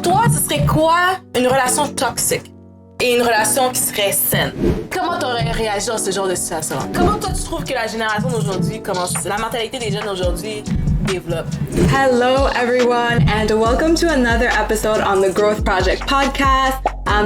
toi, ce serait quoi une relation toxique et une relation qui serait saine? Comment t'aurais réagi dans ce genre de situation? Comment toi, tu trouves que la génération d'aujourd'hui, la mentalité des jeunes d'aujourd'hui développe? Hello, everyone, and welcome to another episode on the Growth Project podcast.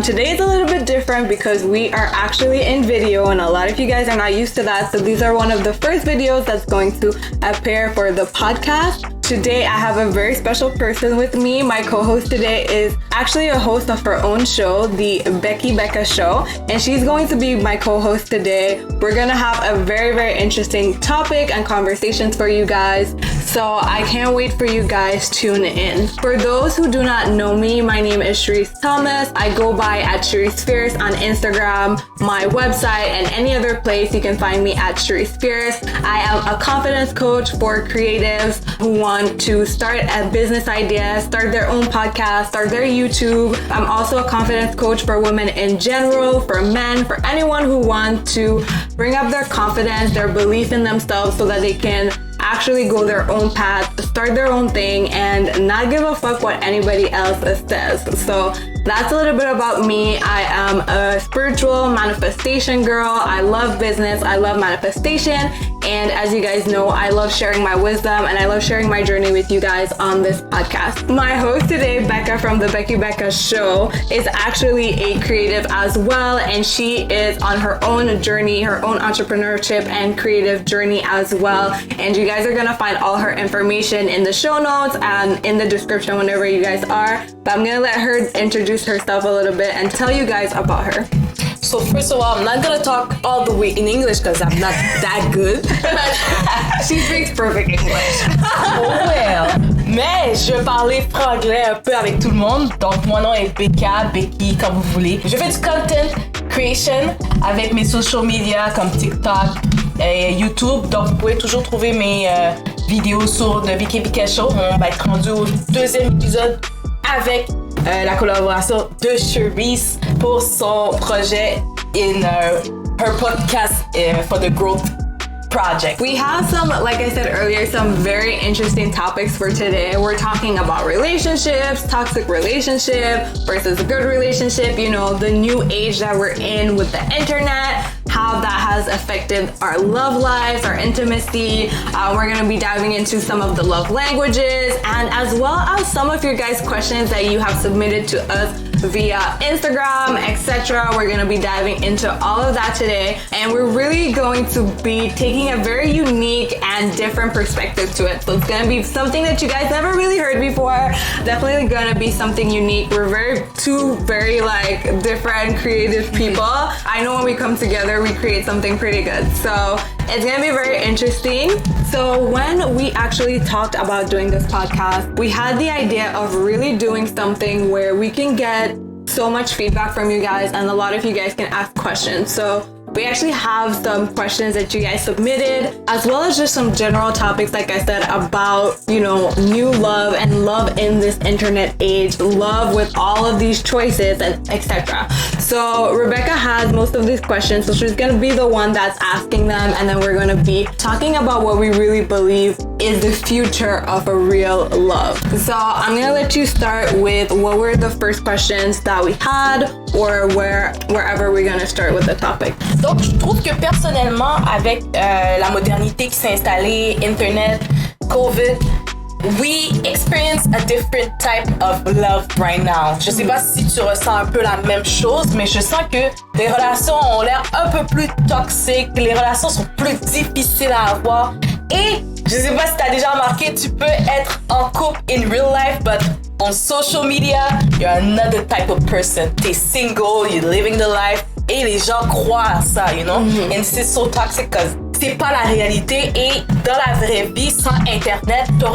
Today is a little bit different because we are actually in video, and a lot of you guys are not used to that. So these are one of the first videos that's going to appear for the podcast. Today, I have a very special person with me. My co-host today is actually a host of her own show, the BeckyBecca show, and she's going to be my co-host today. We're gonna have a very, very interesting topic and conversations for you guys. So I can't wait for you guys to tune in. For those who do not know me, my name is Sherise Thomas. I go by at Sherise Fierce on Instagram, my website, and any other place you can find me at Sherise Fierce. I am a confidence coach for creatives who want to start a business idea, start their own podcast, start their YouTube. I'm also a confidence coach for women in general, for men, for anyone who wants to bring up their confidence, their belief in themselves so that they can actually go their own path, start their own thing, and not give a fuck what anybody else says. So that's a little bit about me. I am a spiritual manifestation girl. I love business. I love manifestation. And as you guys know, I love sharing my wisdom and I love sharing my journey with you guys on this podcast. My host today, Becca from the BeckyBecca show, is actually a creative as well. And she is on her own journey, her own entrepreneurship and creative journey as well. And you guys are going to find all her information in the show notes and in the description whenever you guys are. But I'm going to let her introduce herself a little bit and tell you guys about her. So first of all, I'm not gonna talk all the way in English because I'm not that good. She speaks perfect English. Oh well. Mais je vais parler franglais un peu avec tout le monde. Donc mon nom est Becca, Becky, comme vous voulez. Je fais du content creation avec mes social media comme TikTok et YouTube. Donc vous pouvez toujours trouver mes vidéos sur le BeckyBecca show. On va être rendu au deuxième épisode avec la collaboration de Sherise pour son projet in her podcast for the Growth Project. We have some, like I said earlier, some very interesting topics for today. We're talking about relationships, toxic relationship versus a good relationship, you know, the new age that we're in with the internet, how that has affected our love lives, our intimacy. We're going to be diving into some of the love languages and as well as some of your guys' questions that you have submitted to us via Instagram, etc. We're going to be diving into all of that today, and we're really going to be taking a very unique and different perspective to it. So it's going to be something that you guys never really heard before. Definitely going to be something unique. We're two very like different creative people. I know when we come together we create something pretty good. So it's going to be very interesting. So when we actually talked about doing this podcast, we had the idea of really doing something where we can get so much feedback from you guys and a lot of you guys can ask questions. So we actually have some questions that you guys submitted, as well as just some general topics, like I said, about, you know, new love and love in this internet age, love with all of these choices and etc. So Rebecca has most of these questions, so she's gonna be the one that's asking them, and then we're gonna be talking about what we really believe is the future of a real love. So I'm gonna let you start with what were the first questions that we had, or wherever we're gonna start with the topic. Donc, je trouve que personnellement, avec la modernité qui s'est installée, Internet, COVID, we experience a different type of love right now. Je sais pas si tu ressens un peu la même chose, mais je sens que les relations ont l'air un peu plus toxiques, les relations sont plus difficiles à avoir. Et je sais pas si t'as déjà remarqué, tu peux être en couple in real life, but on social media, you're another type of person. T'es single, you're living the life. Et les gens croient à ça, you know? And this is so toxic because c'est pas la réalité. Et dans la vraie vie, sans Internet, tu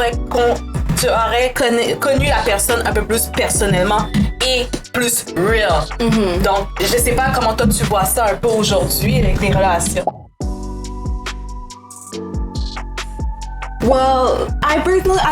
aurais connu la personne un peu plus personnellement et plus real. Donc, je sais pas comment toi tu vois ça un peu aujourd'hui avec les relations. Well, I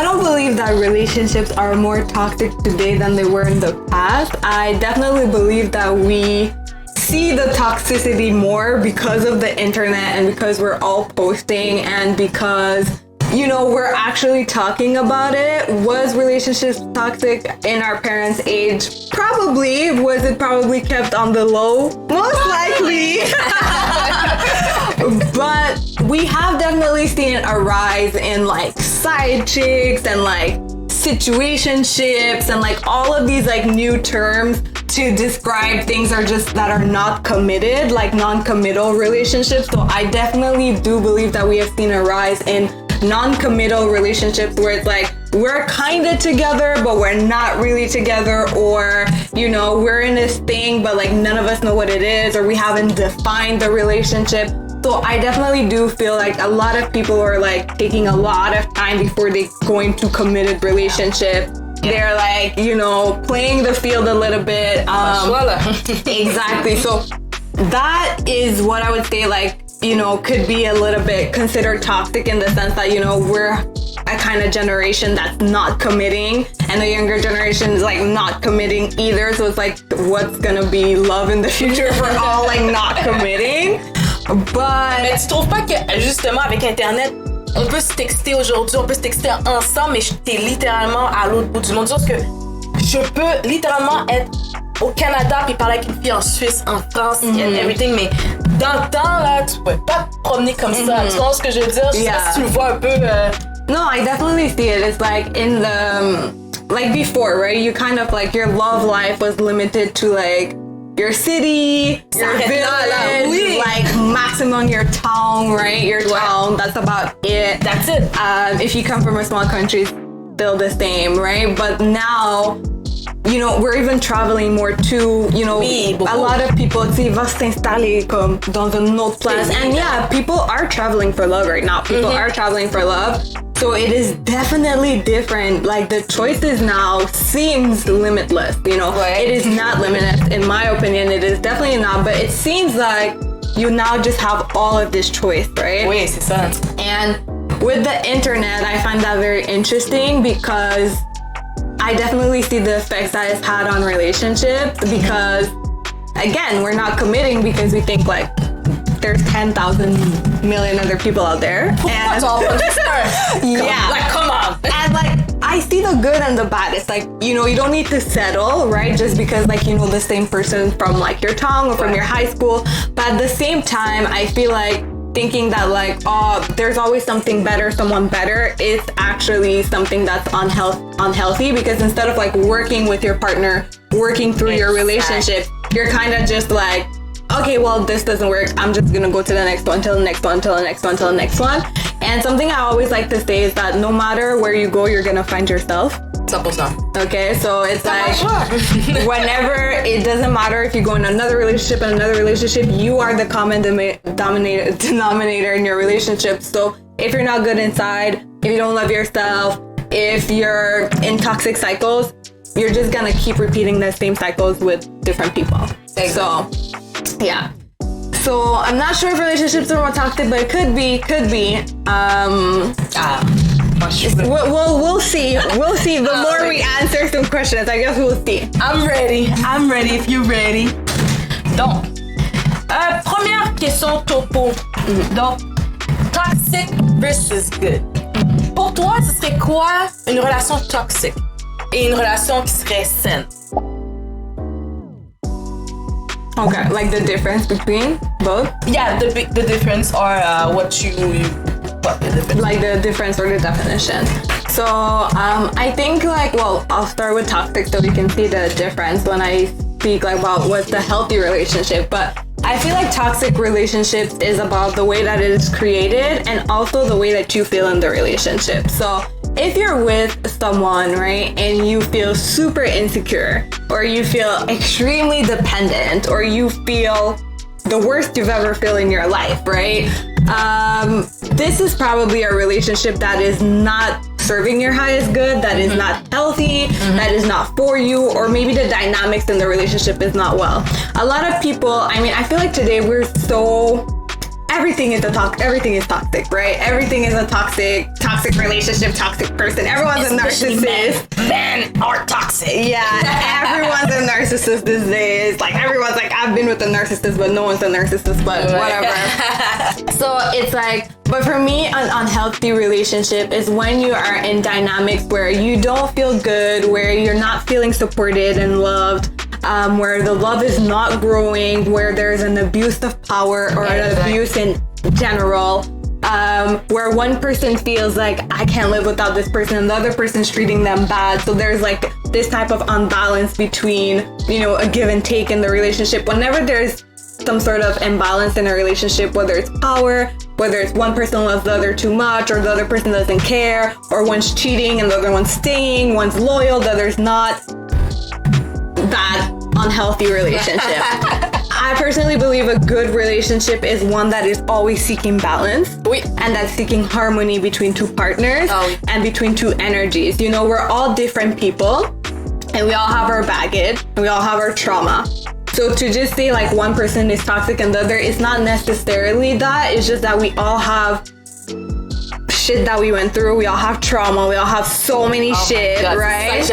don't believe that relationships are more toxic today than they were in the past. I definitely believe that we see the toxicity more because of the internet and because we're all posting and because you know, we're actually talking about it. Was relationships toxic in our parents' age? Probably. Was it probably kept on the low? Most likely. But we have definitely seen a rise in like side chicks and like situationships and like all of these like new terms to describe things that are not committed, like non-committal relationships. So I definitely do believe that we have seen a rise in non-committal relationships where it's like we're kind of together but we're not really together, or you know, we're in this thing but like none of us know what it is, or we haven't defined the relationship. So I definitely do feel like a lot of people are like taking a lot of time before they go into committed relationships. They're like, you know, playing the field a little bit. Exactly. So that is what I would say, like, you know, could be a little bit considered toxic in the sense that, you know, we're a kind of generation that's not committing, and the younger generation is like not committing either. So it's like, what's gonna be love in the future if we're all like not committing? But mais tu trouves pas que justement avec Internet, on peut se texter aujourd'hui, on peut se texter ensemble, mais t'es littéralement à l'autre bout du monde. Parce que je peux littéralement être au Canada puis parler avec une fille en Suisse, en France, and everything, mais dans le temps là, tu pouvais pas te promener comme ça. Tu vois ce que je veux dire? Je sais pas si tu le vois un peu. No, I definitely see it. It's like in the like before, right? You kind of like your love life was limited to like your city, your village, like maximum your town, right? Your town, that's about it. That's it. If you come from a small country, still the same, right? But now, you know, we're even traveling more too, you know, a lot of people, tu vas s'installer comme dans une autre place. And yeah, people are traveling for love right now. People are traveling for love. So it is definitely different. Like the choices now seems limitless, you know. It is not limitless in my opinion. It is definitely not, but it seems like you now just have all of this choice, right? Oui, c'est ça. And with the internet, I find that very interesting because I definitely see the effects that it's had on relationships because again, we're not committing because we think like there's 10,000 million other people out there. And yeah, like come on. And like I see the good and the bad. It's like, you know, you don't need to settle, right? Just because like you know the same person from like your town or from your high school. But at the same time, I feel like thinking that like, oh, there's always something better, someone better, is actually something that's unhealthy because instead of like working with your partner, working through your relationship, you're kind of just like, okay, well, this doesn't work. I'm just gonna go to the next one, till the next one, till the next one, till the next one. And something I always like to say is that no matter where you go, you're gonna find yourself. 100%. Okay, so it's like whenever, it doesn't matter if you go in another relationship and another relationship, you are the common denominator in your relationship. So if you're not good inside, if you don't love yourself, if you're in toxic cycles, you're just gonna keep repeating the same cycles with different people. Exactly. So yeah. So I'm not sure if relationships are more toxic, but it could be. We'll see. We'll see. The more we answer some questions, I guess we'll see. I'm ready if you're ready. Donc, première question topo. Donc, toxic versus good. Pour toi, ce serait quoi une relation toxique et une relation qui serait saine? Okay, like the difference between both? Yeah, the difference or the difference. Like the difference or the definition. So I think like, well, I'll start with toxic so we can see the difference when I speak like about what's the healthy relationship. But I feel like toxic relationships is about the way that it is created and also the way that you feel in the relationship. So if you're with someone, right, and you feel super insecure or you feel extremely dependent or you feel the worst you've ever felt in your life, right? This is probably a relationship that is not serving your highest good, that is not healthy, that is not for you, or maybe the dynamics in the relationship is not well. A lot of people, I mean, I feel like today we're so everything is toxic, right? Everything is a toxic relationship, toxic person. Everyone's a narcissist. Men are toxic. Yeah, everyone's a narcissist these days. Like, everyone's like, I've been with a narcissist, but no one's a narcissist, but whatever. So it's like, but for me, an unhealthy relationship is when you are in dynamics where you don't feel good, where you're not feeling supported and loved, where the love is not growing, where there's an abuse of power or an abuse in general, where one person feels like, I can't live without this person, and the other person's treating them bad. So there's like this type of unbalance between, you know, a give and take in the relationship. Whenever there's some sort of imbalance in a relationship, whether it's power, whether it's one person loves the other too much, or the other person doesn't care, or one's cheating and the other one's staying, one's loyal, the other's not, that unhealthy relationship. I personally believe a good relationship is one that is always seeking balance, and that's seeking harmony between two partners and between two energies. You know, we're all different people, and we all have our baggage, and we all have our trauma. So to just say like one person is toxic and the other, it's not necessarily that. It's just that we all have shit that we went through. We all have trauma. We all have so many shit, right?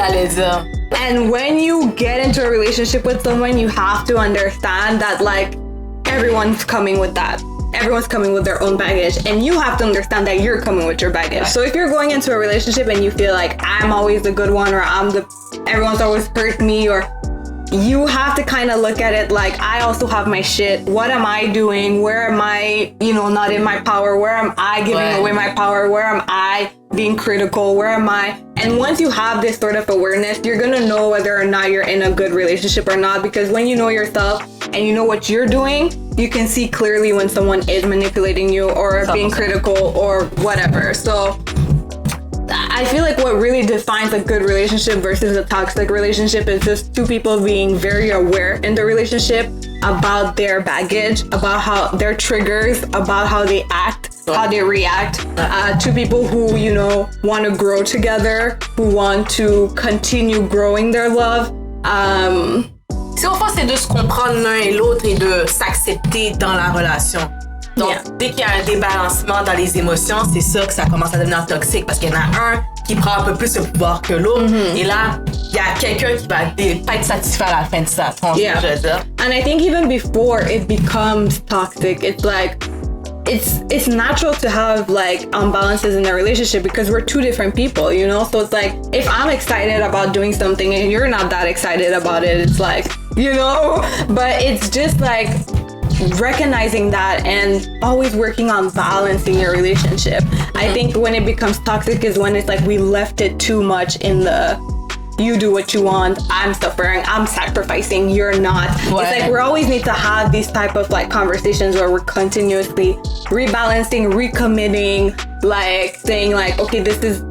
And when you get into a relationship with someone, you have to understand that like everyone's coming with that. Everyone's coming with their own baggage, and you have to understand that you're coming with your baggage. So if you're going into a relationship and you feel like I'm always the good one, or everyone's always hurt me, or you have to kind of look at it like, I also have my shit. What am I doing? Where am I, you know, not in my power? Where am I giving away my power? Where am I being critical? Where am I? And once you have this sort of awareness, you're gonna know whether or not you're in a good relationship or not. Because when you know yourself and you know what you're doing, you can see clearly when someone is manipulating you or being critical or whatever. So I feel like what really defines a good relationship versus a toxic relationship is just two people being very aware in the relationship about their baggage, about how their triggers, about how they act, how they react. Two people who, you know, want to grow together, who want to continue growing their love. Si au fond, c'est de se comprendre l'un et l'autre et de s'accepter dans la relation. Donc, dès qu'il y a un débalancement dans les émotions, c'est ça que ça commence à devenir toxique, parce qu'il y en a un qui prend un peu plus le pouvoir que l'autre. Et là, il y a quelqu'un qui va pas être satisfait à la fin de ça. And I think even before it becomes toxic, it's like, it's natural to have like imbalances in a relationship because we're two different people, you know? So it's like, if I'm excited about doing something and you're not that excited about it, it's like, you know? But it's just like recognizing that and always working on balancing your relationship. I think when it becomes toxic is when it's like we left it too much in the you do what you want, I'm suffering, I'm sacrificing, you're not. What? It's like we always need to have these type of like conversations where we're continuously rebalancing, recommitting, like saying like, okay, this is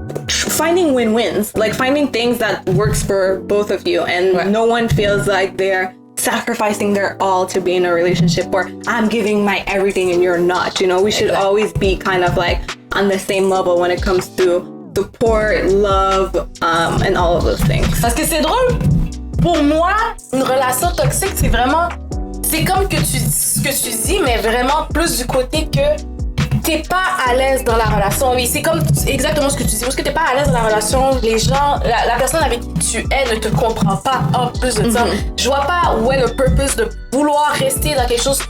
finding win-wins, like finding things that works for both of you, and no one feels like they're sacrificing their all to be in a relationship, or I'm giving my everything and you're not. You know, we should always be kind of like on the same level when it comes to support, love, and all of those things. Parce que c'est drôle, pour moi, une relation toxique, c'est vraiment, c'est comme ce que tu dis, mais vraiment plus du côté que t'es pas à l'aise dans la relation. Oui, c'est comme exactement ce que tu dis. Parce que t'es pas à l'aise dans la relation, les gens, la personne avec qui tu es ne te comprend pas en plus de ça. Je vois pas où est le purpose de vouloir rester dans quelque chose,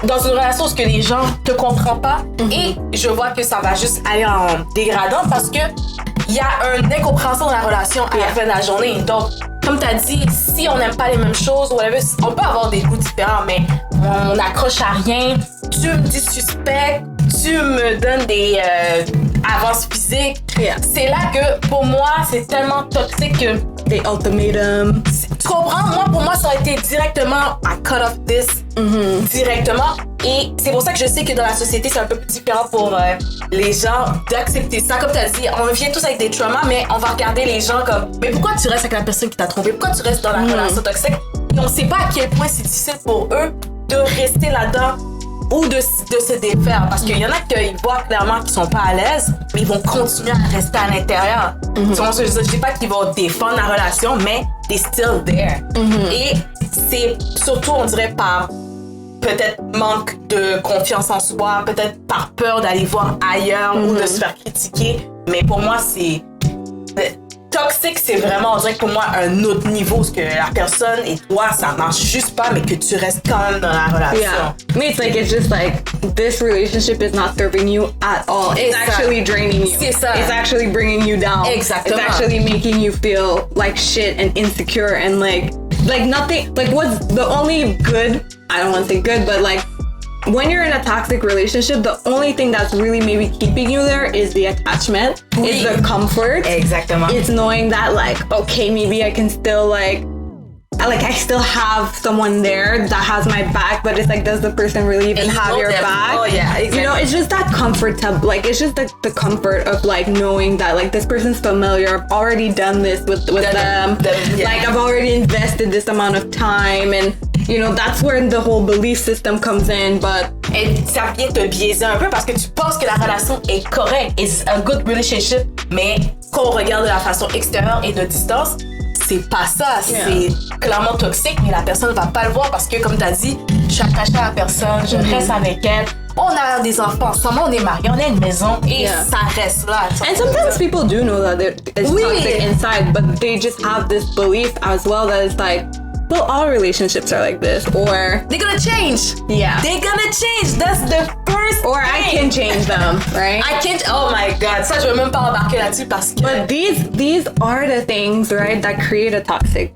dans une relation où les gens te comprennent pas. Et je vois que ça va juste aller en dégradant parce que il y a une incompréhension dans la relation à la fin de la journée. Donc, comme tu as dit, si on n'aime pas les mêmes choses, whatever, on peut avoir des goûts différents, mais on n'accroche à rien. Tu me dissuspectes, tu me donnes des avances physiques. C'est là que, pour moi, c'est tellement toxique que... Des ultimatums. Tu comprends? Pour moi, ça a été directement I cut off this directement. Et c'est pour ça que je sais que dans la société, c'est un peu plus différent pour les gens d'accepter ça. Comme tu as dit, on vient tous avec des traumas, mais on va regarder les gens comme mais pourquoi tu restes avec la personne qui t'a trompé? Pourquoi tu restes dans la relation toxique? Et on sait pas à quel point c'est difficile pour eux de rester là-dedans ou de se défaire. Parce qu'il y en a qui voient clairement qu'ils sont pas à l'aise, mais ils vont continuer à rester à l'intérieur. Je dis pas qu'ils vont défendre la relation, mais they're still there. Et c'est surtout, on dirait, par peut-être manque de confiance en soi, peut-être par peur d'aller voir ailleurs ou de se faire critiquer. Mais pour moi, c'est... Toxique, c'est vraiment, on dirait que pour moi, un autre niveau, parce que la personne et toi, ça marche juste pas, mais que tu restes quand même dans la relation. Yeah. Me, it's just like, this relationship is not serving you at all. It's actually draining you. C'est ça. It's actually bringing you down. Exactement. It's actually making you feel like shit and insecure and like nothing, like what's the only good, I don't want to say good, but like, when you're in a toxic relationship, the only thing that's really maybe keeping you there is the attachment. Oui. It's the comfort. Exactement. It's knowing that like, okay, maybe I can still like I still have someone there that has my back, but it's like, does the person really even have your back? Oh yeah, exactly. You know, it's just that comfort it's just like the comfort of like knowing that like this person's familiar. I've already done this with them. Yeah. Like I've already invested this amount of time, and you know, that's where the whole belief system comes in. But et ça vient te biaiser un peu parce que tu penses que la relation est correcte. It's a good relationship, mais quand on regarde de la façon extérieure et de distance, c'est pas ça. C'est clairement toxique, mais la personne va pas le voir parce que, comme tu as dit, je suis attachée à la personne, je reste avec elle. On a des enfants ensemble, on est mariés, on a une maison et ça reste là. And sometimes people do know that it's toxic inside, but they just have this belief as well that it's like, well, all relationships are like this, or they're gonna change. Yeah. They're gonna change. That's the first or thing. I can change them, right? I can't. Oh my God. Ça, je veux même pas embarquer là-dessus parce que. But these are the things, right, that create a toxic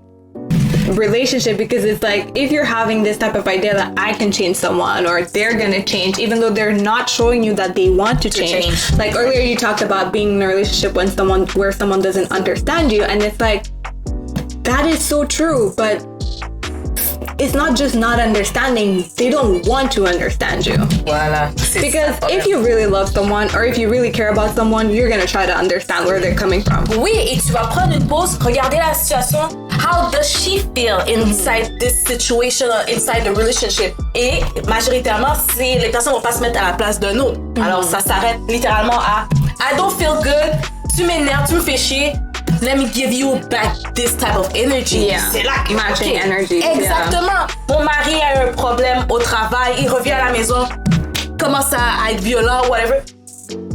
relationship, because it's like, if you're having this type of idea that I can change someone or they're gonna change, even though they're not showing you that they want to change. Like earlier you talked about being in a relationship where someone doesn't understand you, and it's like, that is so true, but it's not just not understanding, they don't want to understand you. Voilà. Because if you really love someone or if you really care about someone, you're gonna try to understand where they're coming from. Oui, et tu vas prendre une pause, regarder la situation. How does she feel inside this situation, inside the relationship? Et majoritairement, les personnes vont pas se mettre à la place d'un autre. Alors ça s'arrête littéralement à I don't feel good, tu m'énerves, tu me fais chier. Let me give you back this type of energy. Yeah. C'est là que matching energy. Exactement. Yeah. Mon mari a un problème au travail, il revient à la maison, commence à être violent, whatever.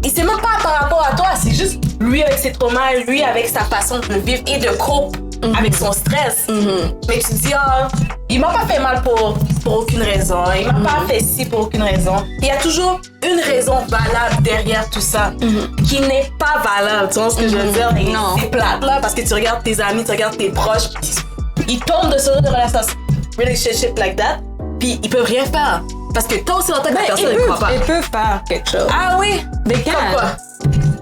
Et c'est même pas par rapport à toi, c'est juste lui avec ses traumas, lui avec sa façon de vivre et de cope avec son stress. Mais tu te dis, il m'a pas fait mal pour aucune raison, il m'a pas fait ci pour aucune raison. Il y a toujours une raison valable derrière tout ça qui n'est pas valable. Tu vois ce que je veux dire? Et c'est plate là parce que tu regardes tes amis, tu regardes tes proches, ils tombent de ce genre de relationship like that, puis ils peuvent rien faire. Parce que toi aussi dans ta tête, personne ne croit pas. Ils peuvent faire quelque chose. Ah oui? They can. Pourquoi?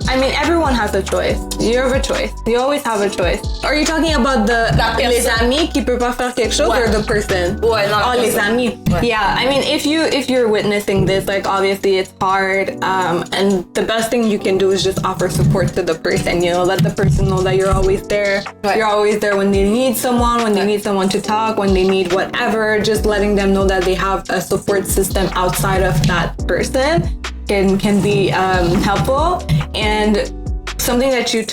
I mean, everyone has a choice. You have a choice. You always have a choice. Are you talking about les amis qui peuvent pas faire quelque chose, or the person? Ouais, non. Oh, les amis. Ouais. Yeah, I mean, if you're witnessing this, like obviously it's hard, and the best thing you can do is just offer support to the person. You know, let the person know that you're always there. Right. You're always there when they need someone, when they need someone to talk, when they need whatever. Just letting them know that they have a support system outside of that person can be helpful. And something that you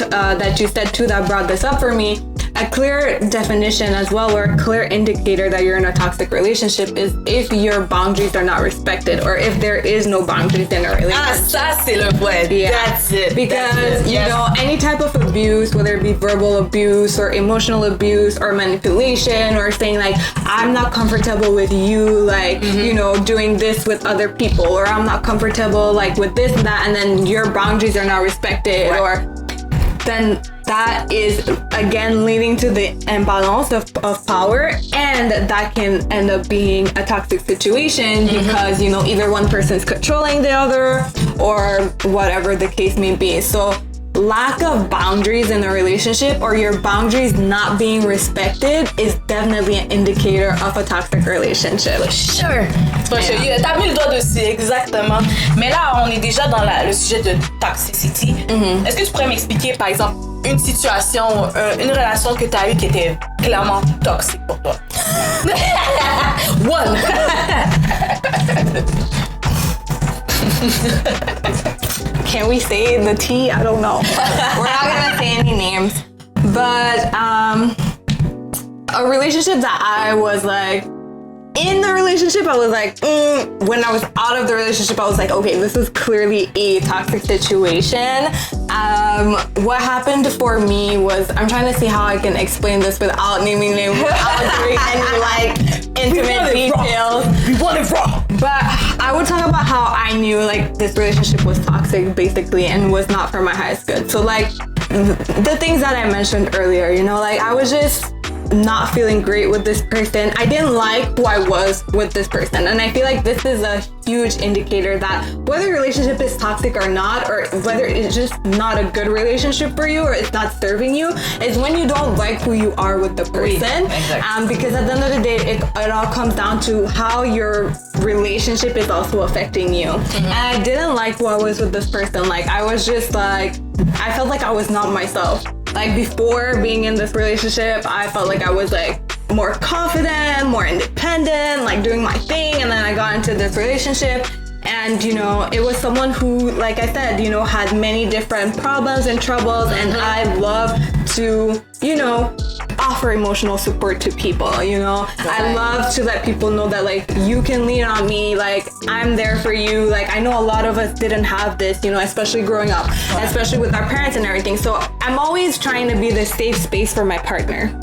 said too that brought this up for me, a clear definition as well, or a clear indicator that you're in a toxic relationship is if your boundaries are not respected, or if there is no boundaries in a relationship. Ah, ça c'est le point. Yeah. That's it. Because you know, any type of abuse, whether it be verbal abuse or emotional abuse or manipulation, or saying like, I'm not comfortable with you, like, you know, doing this with other people, or I'm not comfortable like with this and that, and then your boundaries are not respected, right. or then that is again leading to the imbalance of power, and that can end up being a toxic situation because, you know, either one person's controlling the other or whatever the case may be. So lack of boundaries in a relationship, or your boundaries not being respected, is definitely an indicator of a toxic relationship. Sure. T'as mis le doigt dessus, exactement. Mais là, on est déjà dans le sujet de toxicity. Est-ce que tu pourrais m'expliquer, par exemple, une situation, une relation que t'as eue qui était clairement toxique pour toi? One. Can we say the T? I don't know. We're not gonna say any names. But a relationship that I was like, in the relationship, I was like, when I was out of the relationship, I was like, okay, this is clearly a toxic situation. What happened for me was, I'm trying to see how I can explain this without naming names, without doing any like intimate details. We want it raw. But I would talk about how I knew like this relationship was toxic basically and was not for my highest good. So like the things that I mentioned earlier, you know, like I was just not feeling great with this person. I didn't like who I was with this person. And I feel like this is a huge indicator that whether a relationship is toxic or not, or whether it's just not a good relationship for you or it's not serving you, is when you don't like who you are with the person. Exactly. Because at the end of the day, it all comes down to how your relationship is also affecting you. And I didn't like who I was with this person. Like I was just like, I felt like I was not myself. Like before being in this relationship, I felt like I was like more confident, more independent, like doing my thing. And then I got into this relationship and, you know, it was someone who, like I said, you know, had many different problems and troubles. And I love to, you know, offer emotional support to people, you know. I love to let people know that like you can lean on me, like I'm there for you. Like I know a lot of us didn't have this, you know, especially growing up, especially with our parents and everything. So I'm always trying to be the safe space for my partner.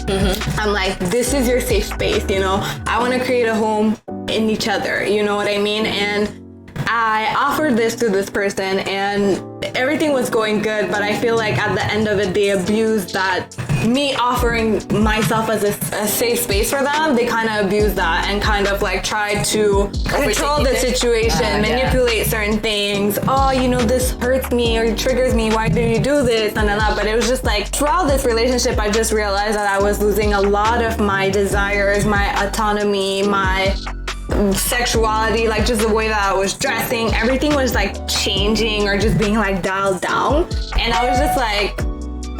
I'm like, this is your safe space, you know. I want to create a home in each other, you know what I mean? And I offered this to this person and everything was going good, but I feel like at the end of it, they abused that. Me offering myself as a safe space for them, they kind of abused that and kind of like tried to control the situation, manipulate certain things. Oh, you know, this hurts me or it triggers me. Why do you do this? And that. But it was just like throughout this relationship, I just realized that I was losing a lot of my desires, my autonomy, my sexuality, like just the way that I was dressing, everything was like changing or just being like dialed down. And I was just like,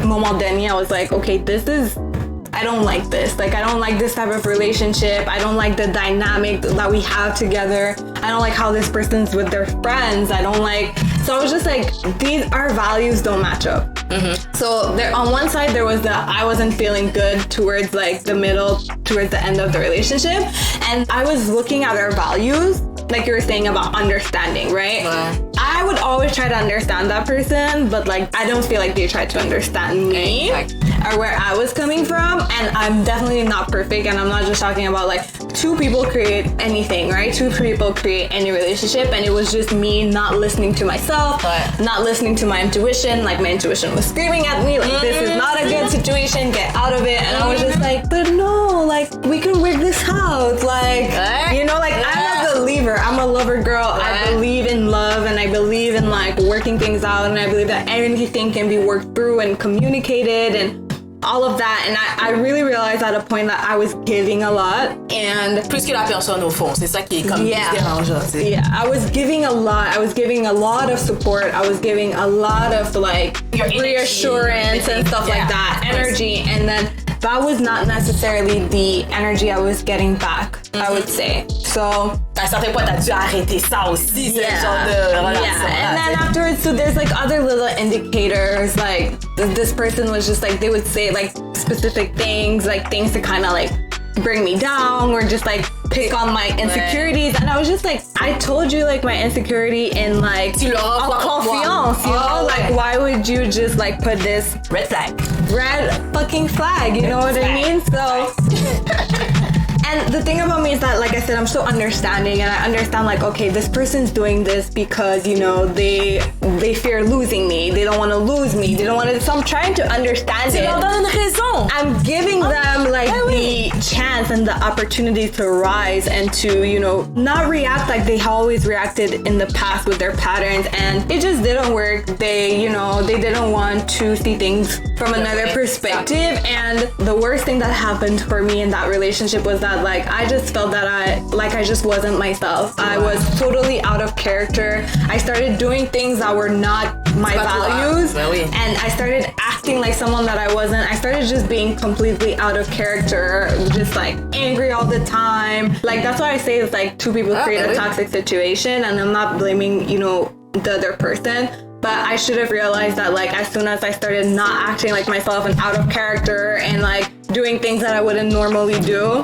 moment donné, I was like, okay, I don't like this. Like, I don't like this type of relationship. I don't like the dynamic that we have together. I don't like how this person's with their friends. So I was just like, our values don't match up. So there, on one side, there was I wasn't feeling good towards like the middle, towards the end of the relationship. And I was looking at our values, like you were saying about understanding, right? I would always try to understand that person, but like, I don't feel like they tried to understand me or where I was coming from. And I'm definitely not perfect. And I'm not just talking about like two people create anything, right? Two people create any relationship. And it was just me not listening to myself, not listening to my intuition. Like my intuition was screaming at me, like, this is not a good situation, get out of it. And I was just like, but no, like we can work this out. Like, you know, like I'm a believer. I'm a lover girl. I believe in love and I believe in like working things out. And I believe that anything can be worked through and communicated and all of that. And I really realized at a point that I was giving a lot. And plus que la personne au fond, c'est ça qui est comme plus dérangeant, tu sais. Yeah, I was giving a lot. I was giving a lot of support. I was giving a lot of like reassurance and stuff like that, energy. And then that was not necessarily the energy I was getting back, I would say. So à un certain point, t'as dû arrêter ça aussi, ce genre de relation. And then afterwards, so there's like other little indicators, like this person was just like, they would say like specific things, like things to kind of like bring me down or just like pick on my insecurities. And I was just like, I told you like my insecurity in like confiance, you know? Like why would you just like put this red fucking flag, you know what I mean? So and the thing about me is that, like I said, I'm so understanding and I understand like, okay, this person's doing this because, you know, they fear losing me. They don't want to lose me. They don't want to, so I'm trying to understand it. I'm giving them like the chance and the opportunity to rise and to, you know, not react like they always reacted in the past with their patterns. And it just didn't work. They, you know, they didn't want to see things from another perspective. And the worst thing that happened for me in that relationship was that like I just felt that I just wasn't myself. I was totally out of character. I started doing things that were not my values, and I started acting like someone that I wasn't. I started just being completely out of character, just like angry all the time. Like that's why I say it's like two people create a toxic situation, and I'm not blaming, you know, the other person. But I should have realized that like as soon as I started not acting like myself and out of character and like doing things that I wouldn't normally do,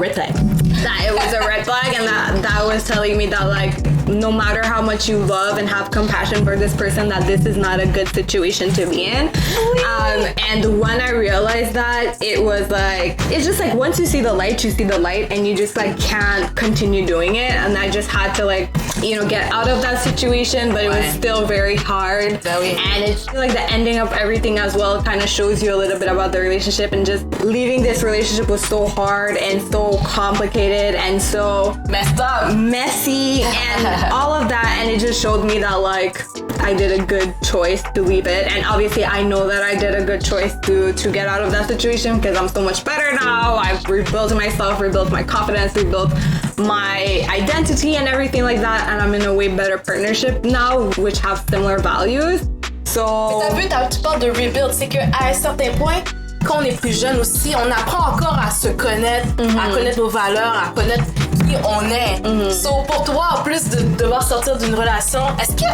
that it was a red flag, and that was telling me that like no matter how much you love and have compassion for this person, that this is not a good situation to be in. And when I realized that, it was like, it's just like once you see the light, and you just like can't continue doing it. And I just had to like, you know, get out of that situation, but it was still very hard. And it's like the ending of everything as well kind of shows you a little bit about the relationship, and just leaving this relationship was so hard and so complicated and so messed up, messy, and all of that. And it just showed me that like I did a good choice to leave it. And obviously I know that I did a good choice to get out of that situation, because I'm so much better now. I've rebuilt myself, rebuilt my confidence, rebuilt my identity and everything like that, and I'm in a way better partnership now, which have similar values. So tu parles de rebuild, c'est qu'à un certain point, quand on est plus jeune aussi, on apprend encore à se connaître, à connaître nos valeurs, à connaître qui on est. So pour toi, en plus de devoir sortir d'une relation, est-ce que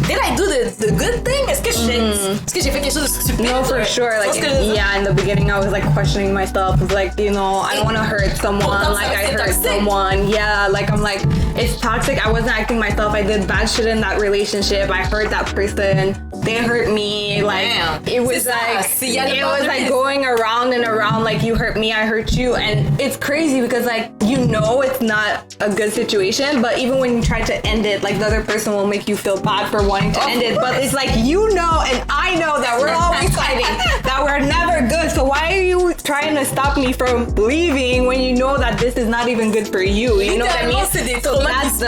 did I do the good thing? Est-ce que j'ai fait quelque chose de stupide? No, for sure. Like, yeah, in the beginning, I was like questioning myself. I was like, you know, I don't want to hurt someone. Like I hurt someone. Yeah, like I'm like, it's toxic. I wasn't acting myself. I did bad shit in that relationship. I hurt that person. They hurt me. Like it was like going around and around. Like you hurt me, I hurt you, and it's crazy because like you know it's not a good situation, but even when you try to end it, like the other person will make you feel bad for wanting to end it. But it's like you know and I know that we're always fighting, that we're never good. So why are you trying to stop me from leaving when you know that this is not even good for you? You know what I mean? So that's the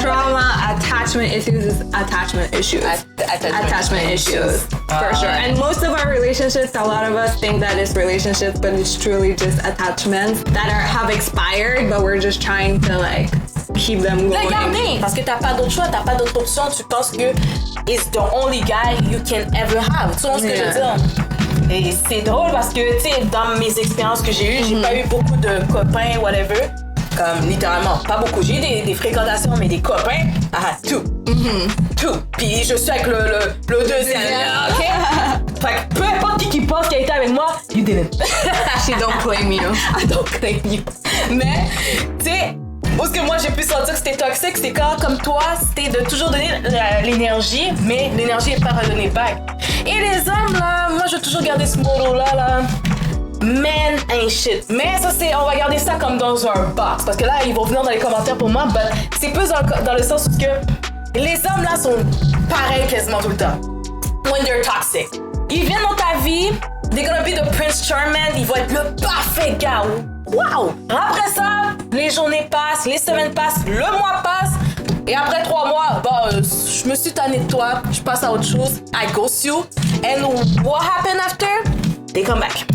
trauma, attachment issues is attachment issues. Attachment issues, for sure. And most of our relationships, a lot of us think that it's relationships, but it's truly just attachments that have expired, but we're just trying to like keep them going. Regardez, parce que t'as pas d'autre choix, t'as pas d'autre option, tu penses que it's the only guy you can ever have. Tu vois ce que je veux dire? Et c'est drôle parce que, tu sais, dans mes expériences que j'ai eues, j'ai pas eu beaucoup de copains, whatever. Comme littéralement, pas beaucoup. J'ai eu des fréquentations, mais des copains, I had two. Two. Puis je suis avec le deuxième, ok? Fait que peu importe qui pense qui a été avec moi, you didn't. She don't claim you. I don't claim you. Mais, tu sais, où est-ce que moi j'ai pu sentir que c'était toxique, c'est quand, comme toi, c'était de toujours donner l'énergie, mais l'énergie n'est pas redonnée back. Et les hommes, là, moi je vais toujours garder ce mot-là, là. Men ain't shit. Mais ça, on va garder ça comme dans un box. Parce que là, ils vont venir dans les commentaires pour moi. But c'est plus dans le sens où que les hommes là sont pareils quasiment tout le temps. When they're toxic. Ils viennent dans ta vie, they're gonna be the Prince Charming, ils vont être le parfait gars. Wow! Après ça, les journées passent, les semaines passent, le mois passe. Et après 3 mois, je me suis tannée de toi, je passe à autre chose. I ghost you. And what happened after? They come back.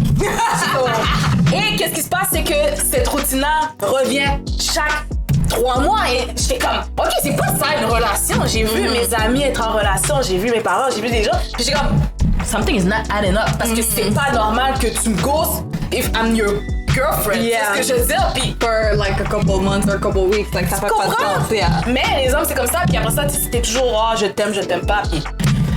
Et qu'est-ce qui se passe, c'est que cette routine-là revient chaque 3 mois et j'étais comme, ok, c'est pas ça une relation. J'ai vu mes amis être en relation, j'ai vu mes parents, j'ai vu des gens, puis j'étais comme, something is not adding up parce que c'est pas normal que tu me ghostes if I'm your girlfriend. Yeah. C'est ce que je veux dire, puis for like a couple months or a couple weeks, like ça fait pas de sens. Yeah. Mais les hommes c'est comme ça, puis après ça t'es toujours je t'aime pas, puis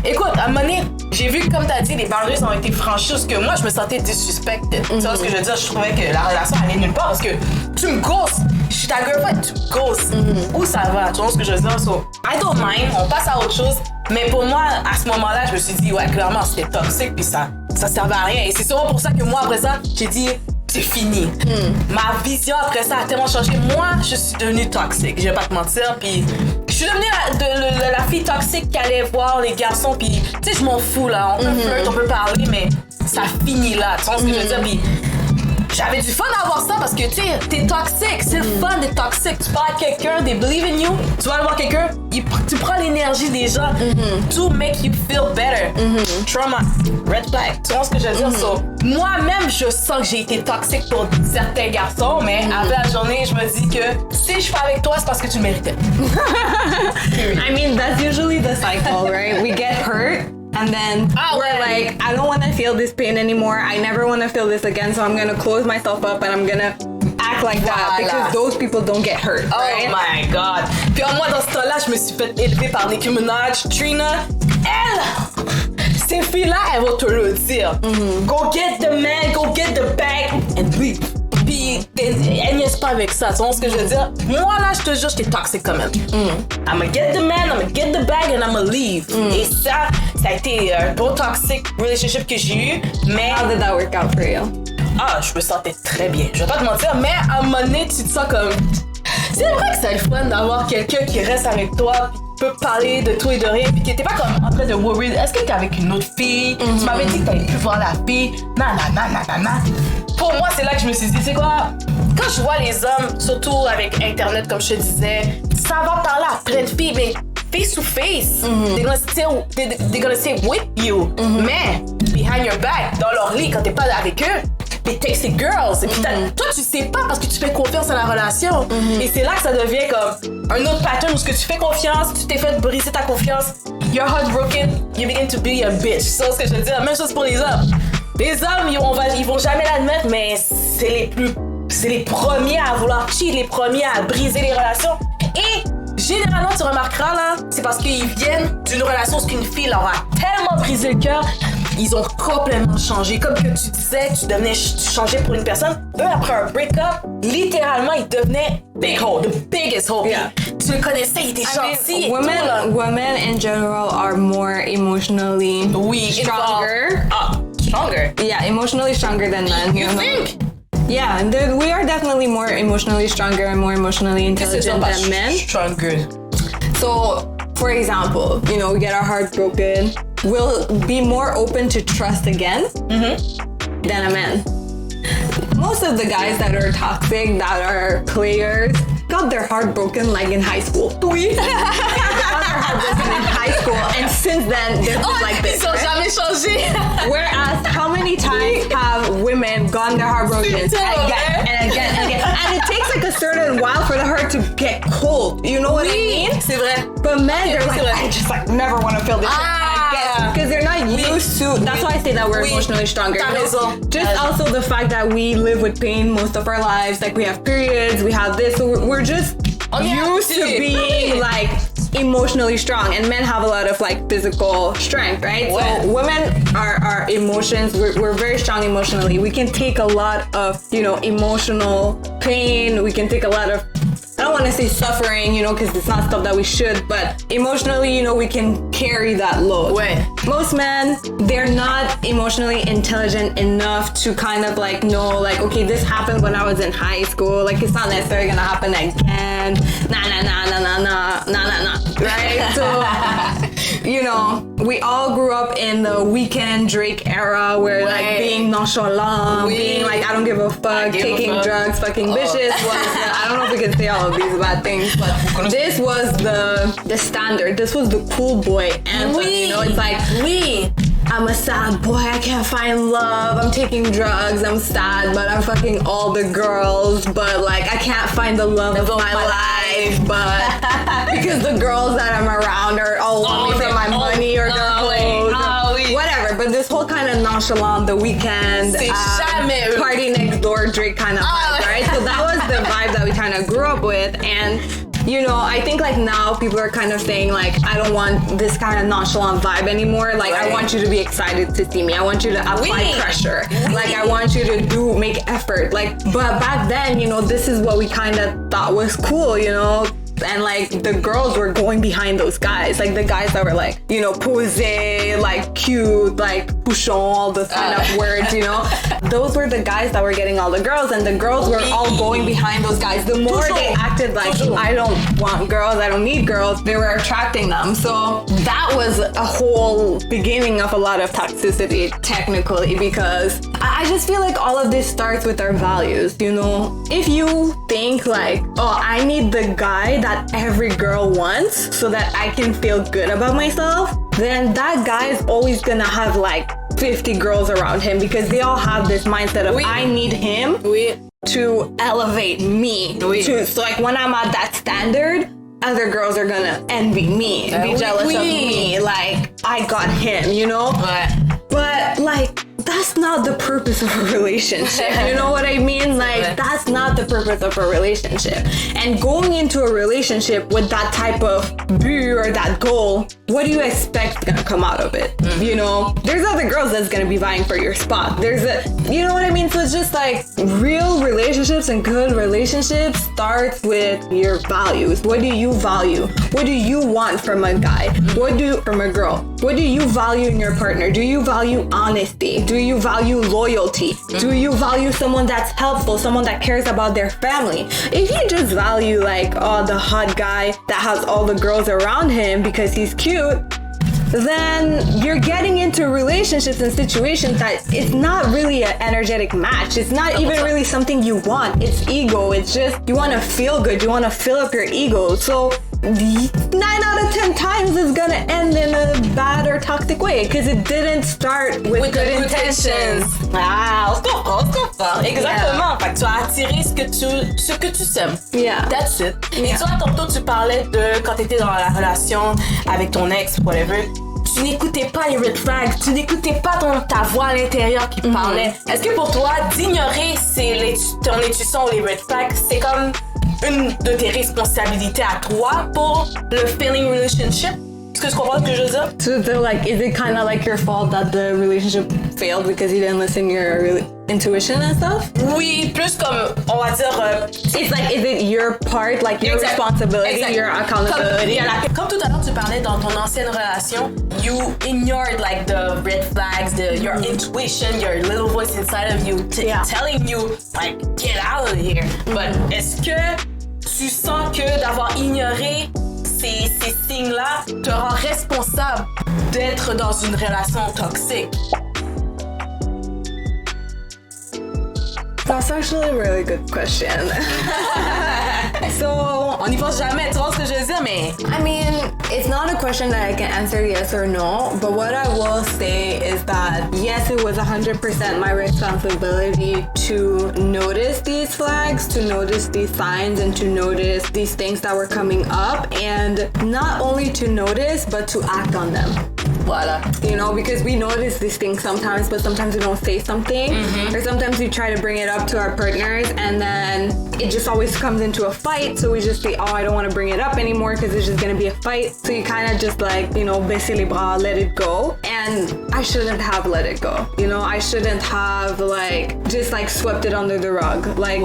écoute, à un moment donné, j'ai vu que, comme t'as dit, les boundaries ont été franchies parce que moi, je me sentais disrespected. Tu vois ce que je veux dire? Je trouvais que la relation allait nulle part parce que tu me ghostes. Je suis ta girlfriend, tu me ghostes. Où ça va? Tu vois ce que je veux dire? So, I don't mind, on passe à autre chose. Mais pour moi, à ce moment-là, je me suis dit, ouais, clairement, c'était toxique puis ça servait à rien. Et c'est sûrement pour ça que moi, après ça, j'ai dit, c'est fini. Ma vision après ça a tellement changé. Moi, je suis devenue toxique. Je vais pas te mentir. Puis je suis devenue la fille toxique qui allait voir les garçons. Puis tu sais, je m'en fous là. On peut flirt, on peut parler, mais ça finit là. Tu vois ce que je veux dire? Puis j'avais du fun à avoir ça parce que tu sais, t'es toxique. C'est le fun d'être toxique. Tu parles à quelqu'un, they believe in you. Tu vas aller voir quelqu'un, tu prends l'énergie des gens to make you feel better. Trauma, red flag. Tu vois ce que je veux dire? So, moi-même, je sens que j'ai été toxique pour certains garçons, mais après la journée, je me dis que si je suis pas avec toi, c'est parce que tu le méritais. I mean, that's usually the cycle, right? We get hurt. And then we're like, I don't want to feel this pain anymore. I never want to feel this again. So I'm going to close myself up and I'm going to act like that because those people don't get hurt, right? Oh my God. Puis moi, dans ce temps-là, je me suis fait élever par Nicki Minaj, Trina. Elle, ces filles-là, elles vont te le dire. Go get the man, go get the bag and leave. Puis Puis elle niaise pas avec ça, tu vois ce que je veux dire? Moi là, je te jure, j'étais toxique quand même. I'ma get the man, I'ma get the bag and I'ma leave. Et ça a été un beau toxic relationship que j'ai eu, mais... How did that work out for you? Ah, je me sentais très bien. Je vais pas te mentir, mais à un moment donné, tu te sens comme... C'est vrai que c'est le fun d'avoir quelqu'un qui reste avec toi, puis peut parler de tout et de rien, puis qui était pas comme en train de worry. Est-ce que t'es avec une autre fille? Tu m'avais dit que t'avais pu voir la fille. Nanana. Pour moi, c'est là que je me suis dit, c'est quoi? Quand je vois les hommes, surtout avec Internet, comme je te disais, ça va parler à plein de filles, mais face to face. They're gonna stay with you. Mais, behind your back, dans leur lit, quand t'es pas avec eux, they texting girls. Et puis toi, tu sais pas parce que tu fais confiance à la relation. Et c'est là que ça devient comme un autre pattern où ce que tu fais confiance, tu t'es fait briser ta confiance, you're heartbroken, you begin to be a bitch. C'est ce que je veux dire. La même chose pour les hommes. Les hommes, ils vont jamais l'admettre, mais c'est les premiers à vouloir cheat, les premiers à briser les relations. Et généralement, tu remarqueras là, c'est parce qu'ils viennent d'une relation où une fille leur a tellement brisé le cœur. Ils ont complètement changé. Comme que tu disais, tu changeais pour une personne. Eux, après un break-up, littéralement, ils devenaient big hole, the biggest hole. Yeah. Tu le connaissais, il était gentil. Women in general are more emotionally stronger. Stronger? Yeah, emotionally stronger than men. You think? Yeah, and we are definitely more emotionally stronger and more emotionally intelligent than men. Stronger. So, for example, we get our heart broken. We'll be more open to trust again than a man. Most of the guys that are toxic, that are players, got their heart broken like in high school. Oui. They got their heart broken in high school, and since then they're just like this. Ils ont jamais changé. Whereas, how many times have women gotten their heart broken again and again and again? And it takes like a certain while for the heart to get cold. You know what I mean? C'est vrai. But men, they're like, I just like never want to feel this. Because they're not used to. That's why I say that we're emotionally stronger. Just also the fact that we live with pain most of our lives. Like we have periods, we have this. So we're just used to being like emotionally strong, and men have a lot of like physical strength, right? So women are emotions. We're very strong emotionally. We can take a lot of emotional pain. We can take a lot of, I don't want to say suffering, because it's not stuff that we should, but emotionally, we can carry that load. Most men, they're not emotionally intelligent enough to kind of like know, like, okay, this happened when I was in high school. Like, it's not necessarily gonna happen again. Nah. Right? So, we all grew up in the Weekend Drake era where like being nonchalant, being like, I don't give a fuck, taking drugs, fucking bitches was, I don't know if we can say all of these bad things, but this was the standard. This was the cool boy anthem, it's like, I'm a sad boy, I can't find love, I'm taking drugs, I'm sad, but I'm fucking all the girls, but like I can't find the love of my life, but because the girls that I'm around are all want me for my money or their clothes or whatever. But this whole kind of nonchalant, the weekend, party next door, Drake kind of vibe, right? So that was the vibe that we kind of grew up with. And I think like now people are kind of saying like, I don't want this kind of nonchalant vibe anymore. Like I want you to be excited to see me. I want you to apply pressure. Like I want you to make effort. Like, but back then, this is what we kind of thought was cool, and like the girls were going behind those guys, like the guys that were like, posé, like cute, like pouchon, all those kind of words, those were the guys that were getting all the girls, and the girls were all going behind those guys. The more they acted like, I don't want girls, I don't need girls, they were attracting them. So that was a whole beginning of a lot of toxicity, technically, because I just feel like all of this starts with our values. If you think like, oh, I need the guy that every girl wants so that I can feel good about myself, then that guy is always gonna have like 50 girls around him, because they all have this mindset of I need him to elevate me. So like when I'm at that standard, other girls are gonna envy me, be jealous of me, like I got him, But like that's not the purpose of a relationship. You know what I mean? Like, that's not the purpose of a relationship. And going into a relationship with that type of view or that goal, what do you expect is gonna come out of it? You know, there's other girls that's gonna be vying for your spot. You know what I mean? So it's just like real relationships and good relationships starts with your values. What do you value? What do you want from a guy? From a girl? What do you value in your partner? Do you value honesty? Do you value loyalty? Do you value someone that's helpful, someone that cares about their family? If you just value like, oh, the hot guy that has all the girls around him because he's cute, then you're getting into relationships and situations that it's not really an energetic match. It's not even really something you want. It's ego. It's just, you want to feel good. You want to fill up your ego. So 9 out of 10 times it's gonna end in a bad or toxic way because it didn't start with good intentions. Ah, on se comprend. Exactement. Fait que tu as attiré ce que tu sèmes. Yeah. That's it. Et toi, tantôt, tu parlais de quand t'étais dans la relation avec ton ex, whatever. Tu n'écoutais pas les red flags, tu n'écoutais pas ta voix à l'intérieur qui parlait. Est-ce que pour toi, d'ignorer ton intuition ou les red flags, c'est comme une de tes responsabilités à toi pour le failing relationship? Est-ce que tu comprends ce que je veux dire? So like, is it kind of like your fault that the relationship failed because you didn't listen to your intuition and stuff? Oui, plus comme, on va dire... It's like, is it your part, like your responsibility, your accountability? Comme tout à l'heure, tu parlais dans ton ancienne relation, you ignored like the red flags, your intuition, your little voice inside of you telling you, like, get out of here. But est-ce que tu sens que d'avoir ignoré ces signes-là te rend responsable d'être dans une relation toxique? That's actually a really good question. So, on n'y pense jamais, tu vois ce que je veux dire, mais... I mean, it's not a question that I can answer yes or no, but what I will say is that yes, it was 100% my responsibility to notice these flags, to notice these signs, and to notice these things that were coming up, and not only to notice, but to act on them. Voila. You know, because we notice these things sometimes, but sometimes we don't say something, or sometimes we try to bring it up to our partners, and then it just always comes into a fight, so we just say, oh, I don't want to bring it up anymore because it's just gonna be a fight. So you kind of just like, you know, baisser les bras, let it go. And I shouldn't have let it go. You know, I shouldn't have like just like swept it under the rug. Like,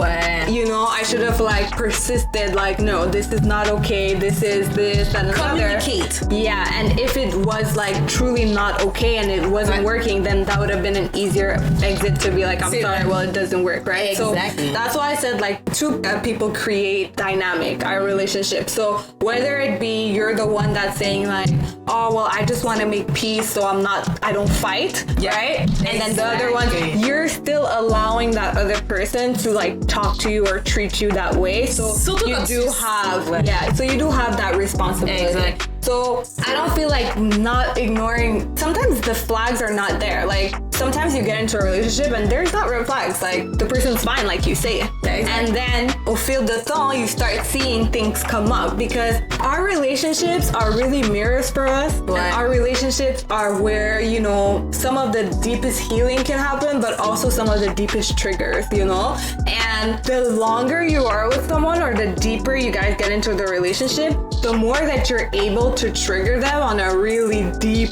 you know, I should have like persisted, like, no, this is not okay. This is this and another. Communicate. Yeah, and if it was like truly not okay and it wasn't working, then that would have been an easier exit to be like, I'm sorry, well, it doesn't work, right? Exactly. So that's why I said like two people create dynamic, our relationship. So whether it be you're the one that's saying like, oh, well, I just want to make peace, so I don't fight, right? And then the other one, you're still allowing that other person to like talk to you or treat you that way. So you do have, so you do have that responsibility. Exactly. So I don't feel like not ignoring, sometimes the flags are not there. Like sometimes you get into a relationship and there's not red flags. Like the person's fine, like you say. And then au fil de temps, you start seeing things come up because our relationships are really mirrors for us. And our relationships are where, you know, some of the deepest healing can happen, but also some of the deepest triggers, you know? And the longer you are with someone or the deeper you guys get into the relationship, the more that you're able to trigger them on a really deep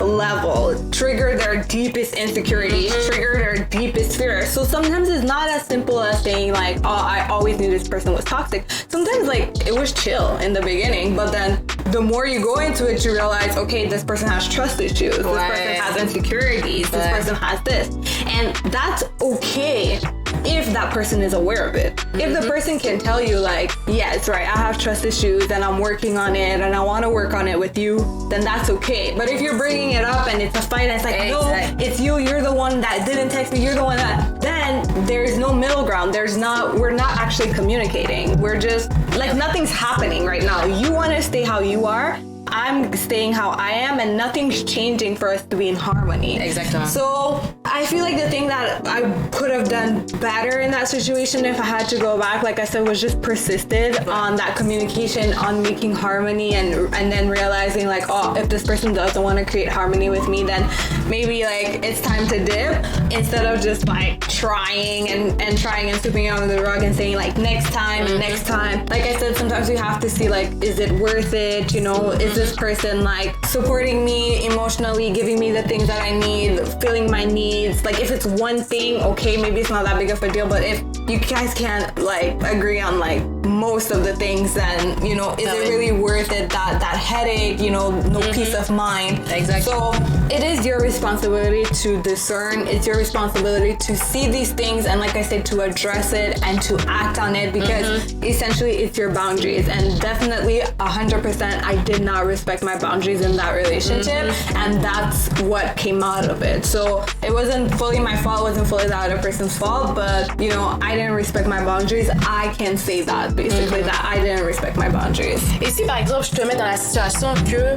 level, trigger their deepest insecurities, trigger their deepest fears. So sometimes it's not as simple as saying like, oh, I always knew this person was toxic. Sometimes like it was chill in the beginning, but then the more you go into it, you realize, okay, this person has trust issues, this person has insecurities, this person has this. And that's okay if that person is aware of it. If the person can tell you like, yeah, it's right, I have trust issues and I'm working on it and I want to work on it with you, then that's okay. But if you're bringing it up and it's a fight and it's like, no, it's you're the one that didn't text me, you're the one that, then there's no middle ground. We're not actually communicating. We're just like, nothing's happening right now. You want to stay how you are, I'm staying how I am and nothing's changing for us to be in harmony. Exactement. So I feel like the thing that I could have done better in that situation if I had to go back, like I said, was just persisted on that communication, on making harmony, and then realizing like, oh, if this person doesn't want to create harmony with me, then maybe like it's time to dip, instead of just like trying and sweeping it under the rug and saying like next time and next time. Like I said, sometimes we have to see like, is it worth it? You know, is this person like supporting me emotionally, giving me the things that I need, filling my needs? Like if it's one thing, okay, maybe it's not that big of a deal, but if you guys can't like agree on like most of the things, then you know, is it really worth it, that headache, you know, no peace of mind? Exactly. So it is your responsibility to discern, it's your responsibility to see these things, and like I said, to address it and to act on it, because essentially it's your boundaries. And definitely 100% I did not respect my boundaries in that relationship, and that's what came out of it. So it wasn't fully my fault, it wasn't fully the other person's fault, but you know, I didn't respect my boundaries. I can say that basically, that I didn't respect my boundaries. Et si par exemple je te mets dans la situation que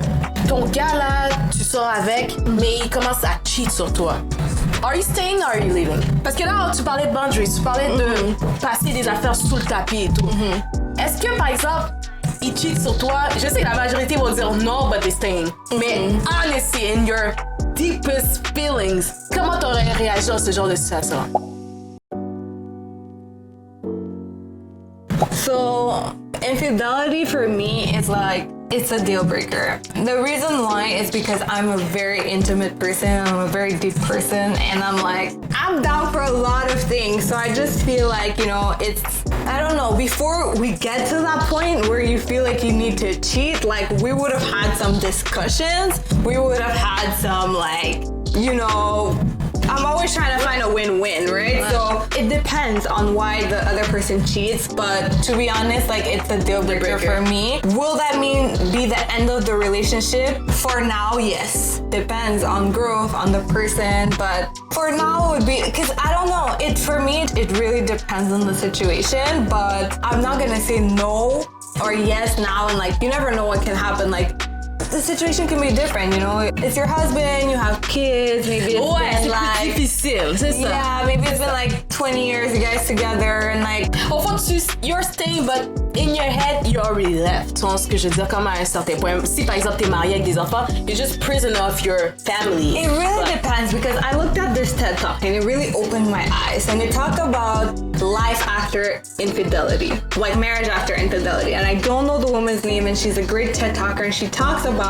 ton gars là, tu sors avec, mais il commence à cheat sur toi, are you staying or are you leaving? Parce que là tu parlais de boundaries, tu parlais de passer des affaires sous le tapis et tout. Est-ce que par exemple il cheat sur toi? Je sais que la majorité vont dire non, but they're staying. Mais honestly, in your deepest feelings, comment t'aurais réagi dans ce genre de situation? So infidelity for me is like, it's a deal breaker. The reason why is because I'm a very intimate person, I'm a very deep person, and I'm down for a lot of things. So I just feel like, you know, I don't know, before we get to that point where you feel like you need to cheat, like we would have had some discussions, we would have had some like, you know, I'm always trying to find a win-win, right? So it depends on why the other person cheats, but to be honest, like it's a deal breaker for me. Will that mean be the end of the relationship? For now, yes. Depends on growth, on the person, but for now it would be, because I don't know, for me, it really depends on the situation, but I'm not gonna say no or yes now, and like you never know what can happen. Like the situation can be different, you know. It's your husband, you have kids, maybe it's been like difficile, c'est ça. Yeah, maybe it's been like 20 years you guys together, and like au fond you're staying, but in your head you already left. Tu vois ce que je veux dire? Comme à un certain point, si par exemple t'es marié avec des enfants, you're just prisoner of your family. It really depends, because I looked at this TED Talk and it really opened my eyes, and it talked about life after infidelity, like marriage after infidelity. And I don't know the woman's name, and she's a great TED Talker, and she talks about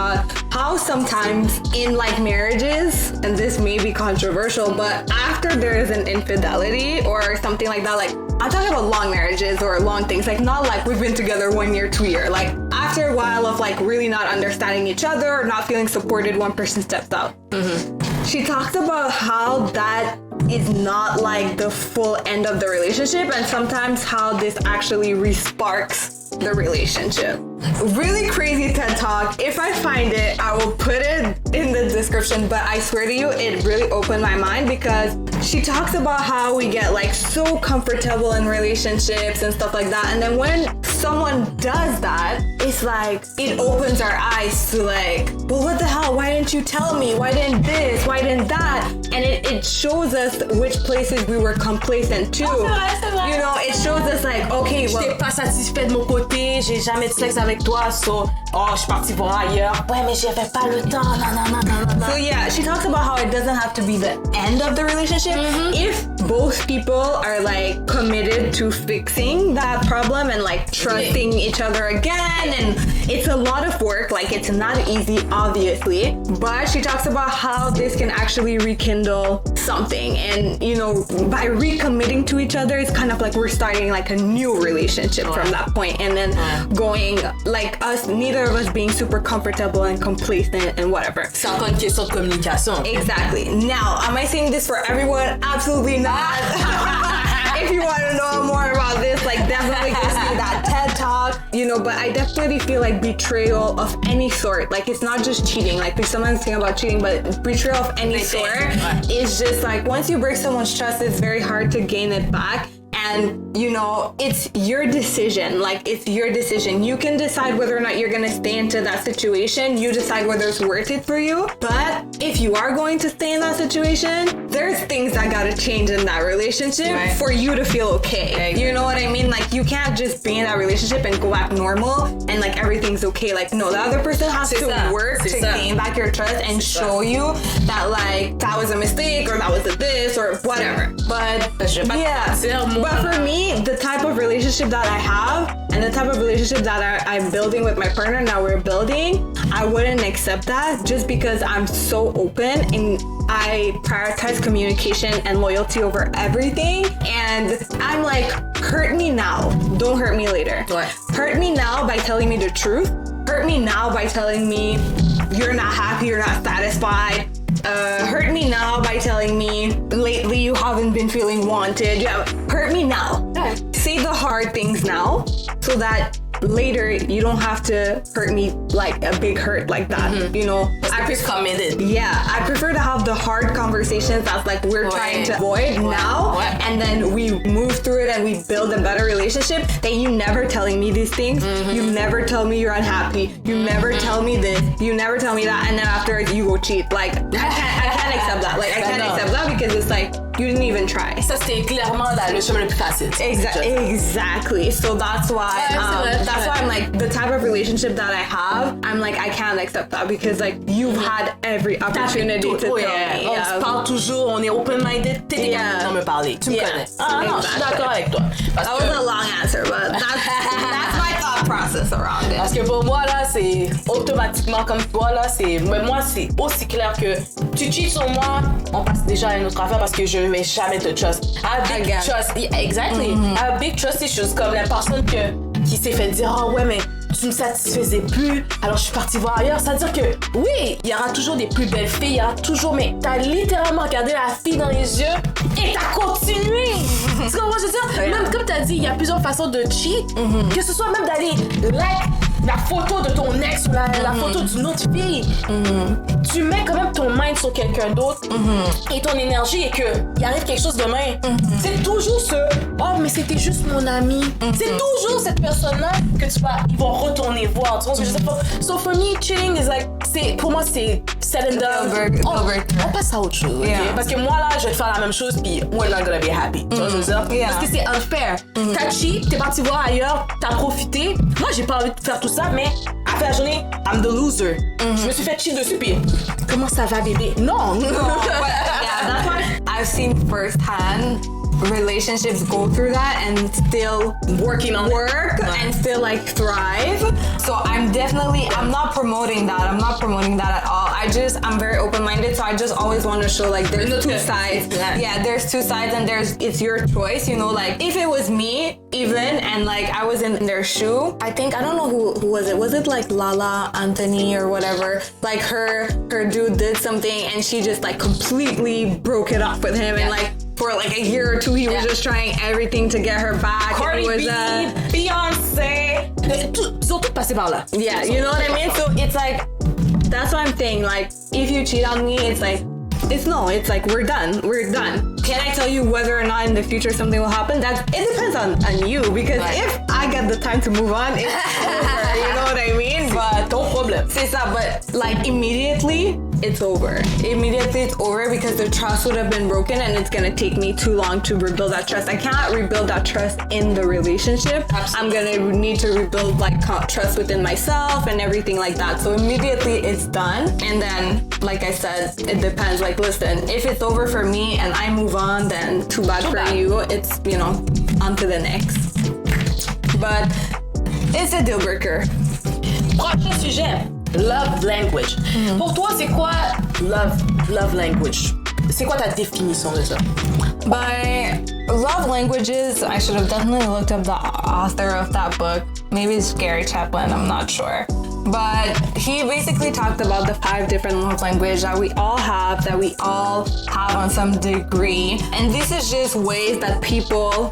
how sometimes in like marriages, and this may be controversial, but after there is an infidelity or something like that, like I'm talking about long marriages or long things, like not like we've been together 1 year, 2 years, like after a while of like really not understanding each other or not feeling supported, one person steps out. She talks about how that is not like the full end of the relationship, and sometimes how this actually re-sparks the relationship. Really crazy TED Talk. If I find it, I will put it in the description, but I swear to you, it really opened my mind, because she talks about how we get like so comfortable in relationships and stuff like that, and then when someone does that, it's like it opens our eyes to like, well, what the hell, why didn't you tell me, why didn't this, why didn't that? And it shows us which places we were complacent to. You know, it shows us like, okay, well, j'étais pas satisfait de mon côté, j'ai jamais de sexe avec toi, so je suis partie voir ailleurs. Ouais, mais j'avais pas le temps. Non. So yeah, she talks about how it doesn't have to be the end of the relationship if both people are like committed to fixing that problem and like trusting each other again. And it's a lot of work, like it's not easy, obviously, but she talks about how this can actually rekindle something, and you know, by recommitting to each other, it's kind of like we're starting like a new relationship from that point, and then going like us, neither of us being super comfortable and complacent and whatever. C'est encore une question de communication. Exactly. Now, am I saying this for everyone? Absolutely not. If you want to know more about this, like definitely go see that TED Talk, you know, but I definitely feel like betrayal of any sort, like it's not just cheating, like we sometimes think about cheating, but betrayal of any sort is just like, once you break someone's trust, it's very hard to gain it back. And And, you know, it's your decision. Like, it's your decision. You can decide whether or not you're going to stay into that situation. You decide whether it's worth it for you. But if you are going to stay in that situation, there's things that got to change in that relationship for you to feel okay. You know what I mean? Like, you can't just be in that relationship and go back normal and, like, everything's okay. Like, no, the other person has to work to gain back your trust and show you that, like, that was a mistake or that was a this or whatever. But for me, the type of relationship that I have and the type of relationship that I'm building with my partner, now we're building, I wouldn't accept that just because I'm so open and I prioritize communication and loyalty over everything. And I'm like, hurt me now, don't hurt me later. Hurt me now by telling me the truth. Hurt me now by telling me you're not happy, you're not satisfied. Hurt me now by telling me lately you haven't been feeling wanted. Yeah, hurt me now. Say the hard things now so that later you don't have to hurt me like a big hurt like that. You know, I prefer committed. Yeah, I prefer to have the hard conversations that's like we're trying to avoid now, and then we move through it and we build a better relationship. That you never telling me these things. You never tell me you're unhappy. You never tell me this. You never tell me that, and then after you go cheat. Like I can't accept that. Like I can't accept that because it's like you didn't even try. Ça c'est clairement le chemin le plus facile. Exactly. So that's why I'm like, the type of relationship that I have, I'm like, I can't accept that because like you've had every opportunity to tell me. On se parle toujours, on est open-minded. T'es capable de me parler. Tu me connais. Ah non, je suis d'accord avec toi. That was a long answer, but that's my thought process around it. Parce que pour moi là, c'est automatiquement comme toi là, moi c'est aussi clair que tu cheats sur moi, on passe déjà à une autre affaire parce que je vais jamais te trust. I have big trust. Exactly. I have big trust issues comme la personne qui s'est fait dire oh ouais mais tu me satisfaisais plus alors je suis partie voir ailleurs. Ça veut dire que oui, il y aura toujours des plus belles filles, il y aura toujours, mais t'as littéralement regardé la fille dans les yeux et t'as continué. Tu comprends ce que je veux dire? Même comme t'as dit, il y a plusieurs façons de cheat, que ce soit même d'aller like la photo de ton ex ou la photo d'une autre fille. Tu mets quand même ton mind sur quelqu'un d'autre et ton énergie et qu'il arrive quelque chose demain. C'est toujours oh mais c'était juste mon ami. C'est toujours cette personne-là que ils vont retourner voir. Tu vois ce que je veux dire? So for me, cheating is like, pour moi c'est set and done. On passe à autre chose. Okay? Parce que moi là, je vais te faire la même chose puis we're not gonna be happy. Tu vois ce que je veux dire? Parce que c'est unfair. T'as cheat, t'es parti voir ailleurs, t'as profité. Moi j'ai pas envie de faire tout ça, mais à la journée, I'm the loser. Je me suis fait cheat dessus puis comment ça va bébé? Non. That's why I've seen firsthand relationships go through that and still working on work and still like thrive. So I'm not promoting that. I'm not promoting that at all. I'm very open-minded, so I just always want to show like there's two sides. Yeah, there's two sides and it's your choice, you know, like if it was me even and like I was in their shoe, I don't know who was it. Was it like Lala Anthony or whatever? Like her dude did something and she just like completely broke it off with him and like for like a year or two, he was just trying everything to get her back. Cardi B, Beyonce, ils ont tout passé par là. Yeah, you know what I mean? So it's like, that's what I'm saying. Like, if you cheat on me, it's like, it's like, we're done. Can I tell you whether or not in the future something will happen? It depends on you, because if I get the time to move on, it's over, you know what I mean? But no problem. C'est ça, but like immediately, it's over. Immediately it's over because the trust would have been broken and it's gonna take me too long to rebuild that trust. I can't rebuild that trust in the relationship. Absolutely. I'm gonna need to rebuild like trust within myself and everything like that. So immediately it's done. And then, like I said, it depends. Like, listen, if it's over for me and I move on, then too bad for you. It's, you know, on to the next. But it's a deal breaker. Prochain sujet. Love language. Pour toi, c'est quoi love language? C'est quoi ta définition de ça? By love languages, I should have definitely looked up the author of that book. Maybe it's Gary Chapman, I'm not sure. But he basically talked about the 5 different love languages that we all have on some degree. And this is just ways that people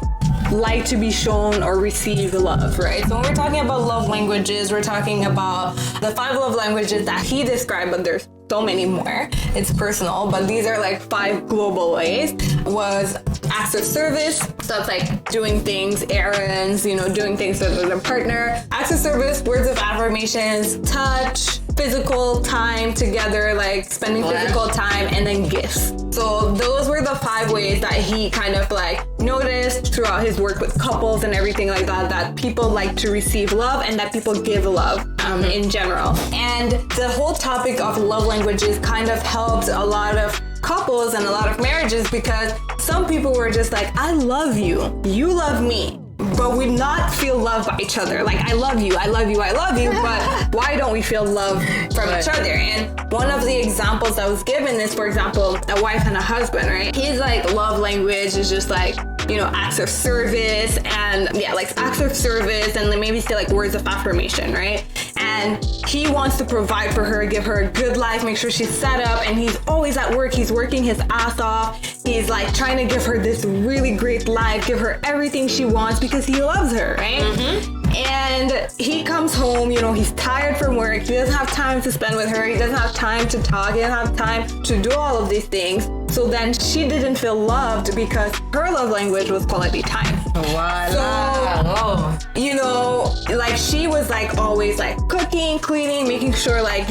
like to be shown or receive love, right? So when we're talking about love languages, we're talking about the 5 love languages that he described, but there's so many more. It's personal, but these are like 5 global ways. Was acts of service. So it's like doing things, errands, doing things with a partner. Acts of service, words of affirmations, touch, physical time together, like spending physical time, and then gifts. So those were the 5 ways that he kind of like noticed throughout his work with couples and everything like that people like to receive love and that people give love in general. And the whole topic of love languages kind of helped a lot of couples and a lot of marriages, because some people were just like, I love you, you love me, but we not feel loved by each other. Like, I love you, I love you, I love you, but why don't we feel love from each other? And one of the examples that was given is, for example, a wife and a husband, right? His like love language is just like, acts of service, and like acts of service, and then maybe say like words of affirmation, right? And he wants to provide for her, give her a good life, make sure she's set up, and he's always at work, he's working his ass off, he's like trying to give her this really great life, give her everything she wants because he loves her, right? And he comes home, he's tired from work, he doesn't have time to spend with her, he doesn't have time to talk, he doesn't have time to do all of these things. So then she didn't feel loved because her love language was quality time. Voila. So, like she was like always like cooking, cleaning, making sure like,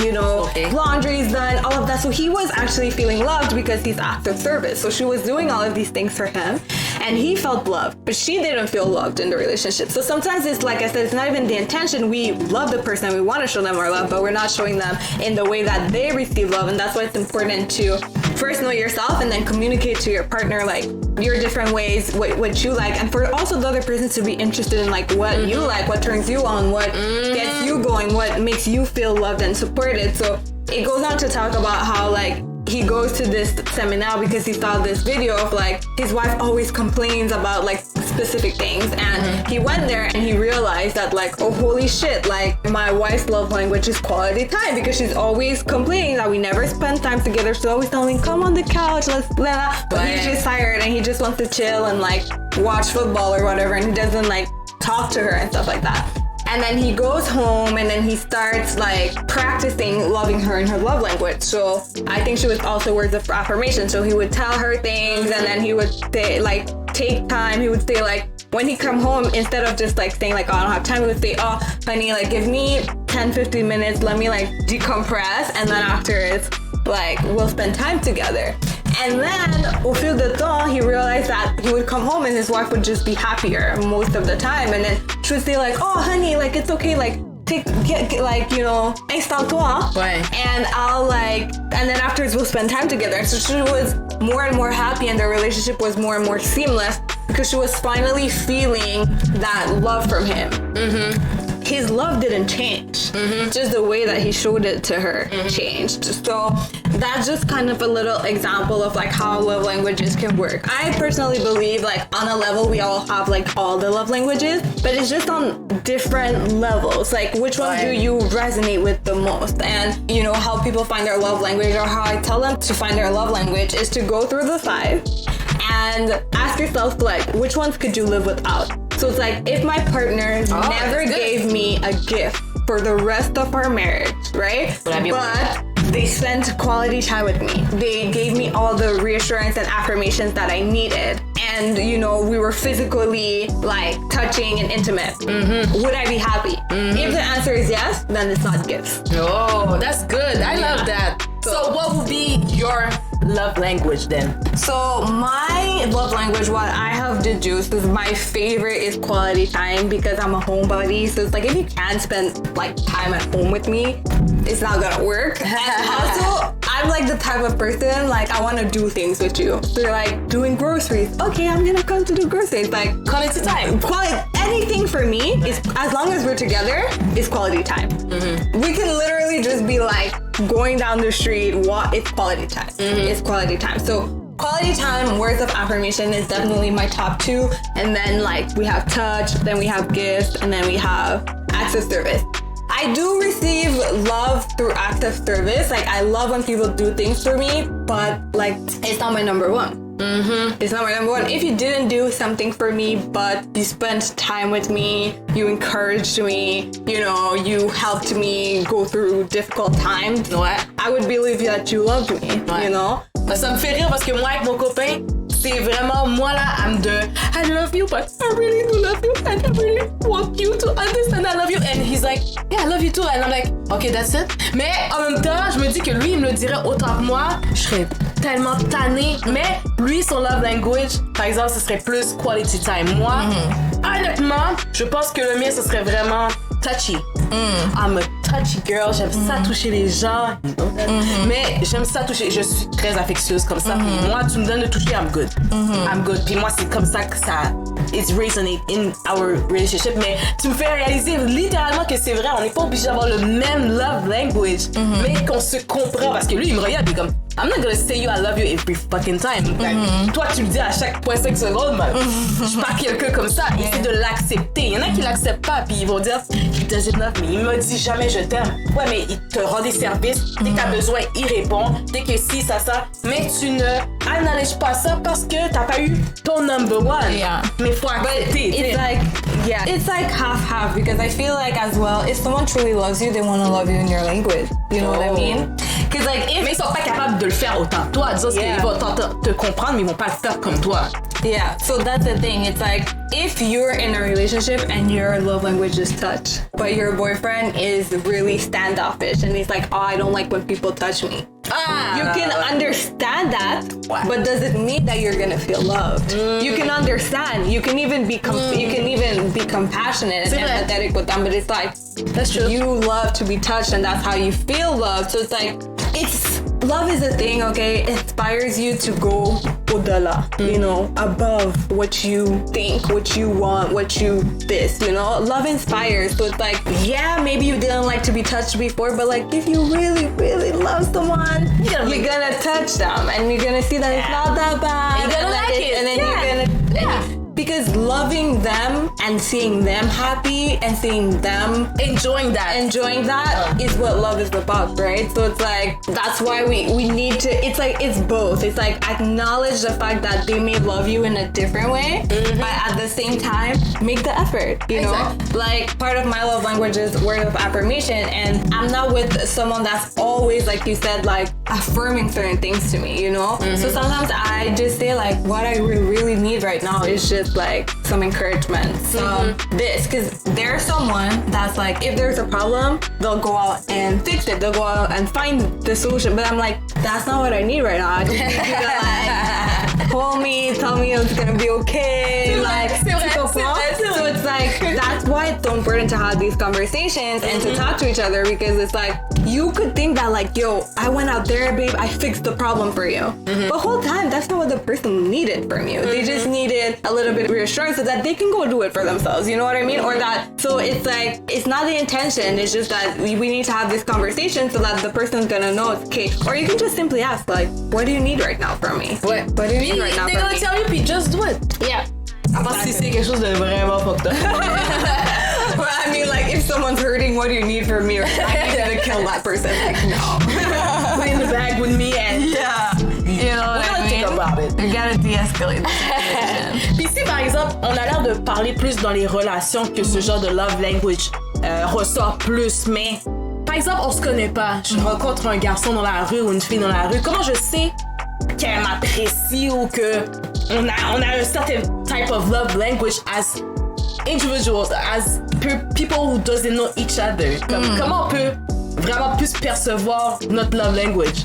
laundry's done, all of that. So he was actually feeling loved because he's acts of service. So she was doing all of these things for him and he felt loved, but she didn't feel loved in the relationship. So sometimes it's like I said, it's not even the intention. We love the person, we want to show them our love, but we're not showing them in the way that they receive love. And that's why it's important to first know yourself and then communicate to your partner like your different ways, what you like, and for also the other person to be interested in like what you like, what turns you on, what gets you going, what makes you feel loved and supported. So it goes on to talk about how like he goes to this seminar because he saw this video of like his wife always complains about like specific things, and he went there and he realized that like, oh holy shit, like my wife's love language is quality time, because she's always complaining that we never spend time together. She's always telling me, come on the couch, let's blah, but he's just tired and he just wants to chill and like watch football or whatever, and he doesn't like talk to her and stuff like that. And then he goes home and then he starts like practicing loving her in her love language. So I think she was also words of affirmation. So he would tell her things and then he would say like, take time. He would say like, when he come home, instead of just like saying like, oh, I don't have time, he would say, oh, honey, like give me 10-15 minutes. Let me like decompress. And then after it's like, we'll spend time together. And then, au fil de temps, he realized that he would come home and his wife would just be happier most of the time. And then she would say like, oh, honey, like, it's okay, like, get like, installe-toi. And I'll like, and then afterwards we'll spend time together. So she was more and more happy and their relationship was more and more seamless because she was finally feeling that love from him. His love didn't change. Just the way that he showed it to her changed. So that's just kind of a little example of like how love languages can work. I personally believe like on a level we all have like all the love languages, but it's just on different levels. Like which one do you resonate with the most? And how people find their love language, or how I tell them to find their love language, is to go through the 5 and ask yourself like, which ones could you live without? So it's like, if my partner never gave me a gift for the rest of our marriage, right? But they spent quality time with me. They gave me all the reassurance and affirmations that I needed. And, we were physically like touching and intimate. Would I be happy? If the answer is yes, then it's not gifts. Oh, that's good. I love that. So what would be your love language then? So my love language, what I have deduced is my favorite is quality time, because I'm a homebody. So it's like, if you can't spend like time at home with me, it's not gonna work. And also, I'm like the type of person, like I want to do things with you. So you're like doing groceries. Okay, I'm gonna come to do groceries. Like quality time. Anything for me is, as long as we're together, is quality time. We can literally just be like going down the street. It's quality time. It's quality time. So quality time, words of affirmation is definitely my top 2. And then like we have touch, then we have gifts, and then we have acts of service. I do receive love through acts of service. Like I love when people do things for me, but like it's not my number 1. It's not my number 1. If you didn't do something for me, but you spent time with me, you encouraged me, you helped me go through difficult times, I would believe that you loved me, Ça me fait rire parce que moi avec mon copain, c'est vraiment moi là, I love you, but I really do love you, and I really want you to understand I love you. And he's like, yeah, I love you too. And I'm like, okay, that's it. Mais en même temps, je me dis que lui, il me le dirait autant que moi, je serais tellement tannée. Mais lui, son love language, par exemple, ce serait plus quality time. Moi, honnêtement, je pense que le mien, ce serait vraiment touchy. I'm a touchy girl, j'aime ça toucher les gens. Mais j'aime ça toucher, je suis très affectueuse comme ça. Moi, tu me donnes de toucher, I'm good. I'm good. Puis moi, c'est comme ça que ça it's resonate in our relationship. Mais tu me fais réaliser littéralement que c'est vrai, on n'est pas obligé d'avoir le même love language, mais qu'on se comprend. Parce que lui, il me regarde, il est comme, I'm not gonna say you I love you every fucking time. Like, toi, tu le dis à chaque 0.5 secondes, mais je suis pas quelqu'un comme ça. Et c'est de l'accepter. Il y en a qui l'acceptent pas, puis ils vont dire, he doesn't love me. Il me dit jamais je t'aime. Ouais, mais il te rend des services. Dès que t'as besoin, il répond. Dès que si, ça. Mais tu ne acknowledge pas ça parce que t'as pas eu ton number one. Yeah. Mais faut accepter. It's like half because I feel like as well, if someone truly loves you, they want to love you in your language. You know what I mean? Because like mais ils sont pas capables de le faire autant que toi. Disons qu'ils vont te comprendre, mais ils vont pas le faire comme toi. Yeah, so that's the thing. It's like if you're in a relationship and your love language is touch, but your boyfriend is really standoffish and he's like, oh, I don't like when people touch me. You can understand that, but does it mean that you're gonna feel loved? You can understand. You can even be compassionate and empathetic with them. But it's like that's true. You love to be touched, and that's how you feel loved. So it's like love is a thing. Okay, it inspires you to go au-delà, you know, above what you think, what you want, you know. Love inspires. So it's like, yeah, maybe you didn't like to be touched before, but like if you really, really love someone, you're gonna touch them and you're gonna see that it's not that bad. You're gonna like it. And then you're gonna because loving them and seeing them happy and seeing them enjoying that is what love is about, right? So it's like that's why we need to, it's both. It's like acknowledge the fact that they may love you in a different way, but at the same time make the effort, you know? Like part of my love language is word of affirmation, and I'm not with someone that's always, like you said, like affirming certain things to me, you know? So sometimes I just say like what I really need right now is just like some encouragement, because there's someone that's like, if there's a problem, they'll go out and fix it, they'll go out and find the solution, but I'm like, that's not what I need right now. I just need you to like hold me, tell me it's gonna be okay, so it's like that's why it's so important to have these conversations and to talk to each other, because it's like you could think that like, yo, I went out there, babe, I fixed the problem for you, but the whole time that's not what the person needed from you. They just needed a little bit of reassurance so that they can go do it for themselves, you know what I mean? Or that, so it's like, it's not the intention, it's just that we need to have this conversation so that the person's gonna know it's okay. Or you can just simply ask like, what do you need right now from me? What do you need right now from me? They're gonna tell you, puis just do it. Yeah. À part si c'est quelque chose de vraiment fucked up. Well, I mean, like, if someone's hurting, what do you need from me? Or I need you to kill that person. Like, no. Put in the bag with me and you know what I mean? Think about it. You gotta de-escalate the situation. Puis si par exemple, on a l'air de parler plus dans les relations que ce genre de love language ressort plus, mais par exemple, on se connaît pas. Je rencontre un garçon dans la rue ou une fille dans la rue. Comment je sais qu'elle m'apprécie ou que on a un certain type of love language as individuals, as people who doesn't know each other? Comment on peut vraiment plus percevoir notre love language?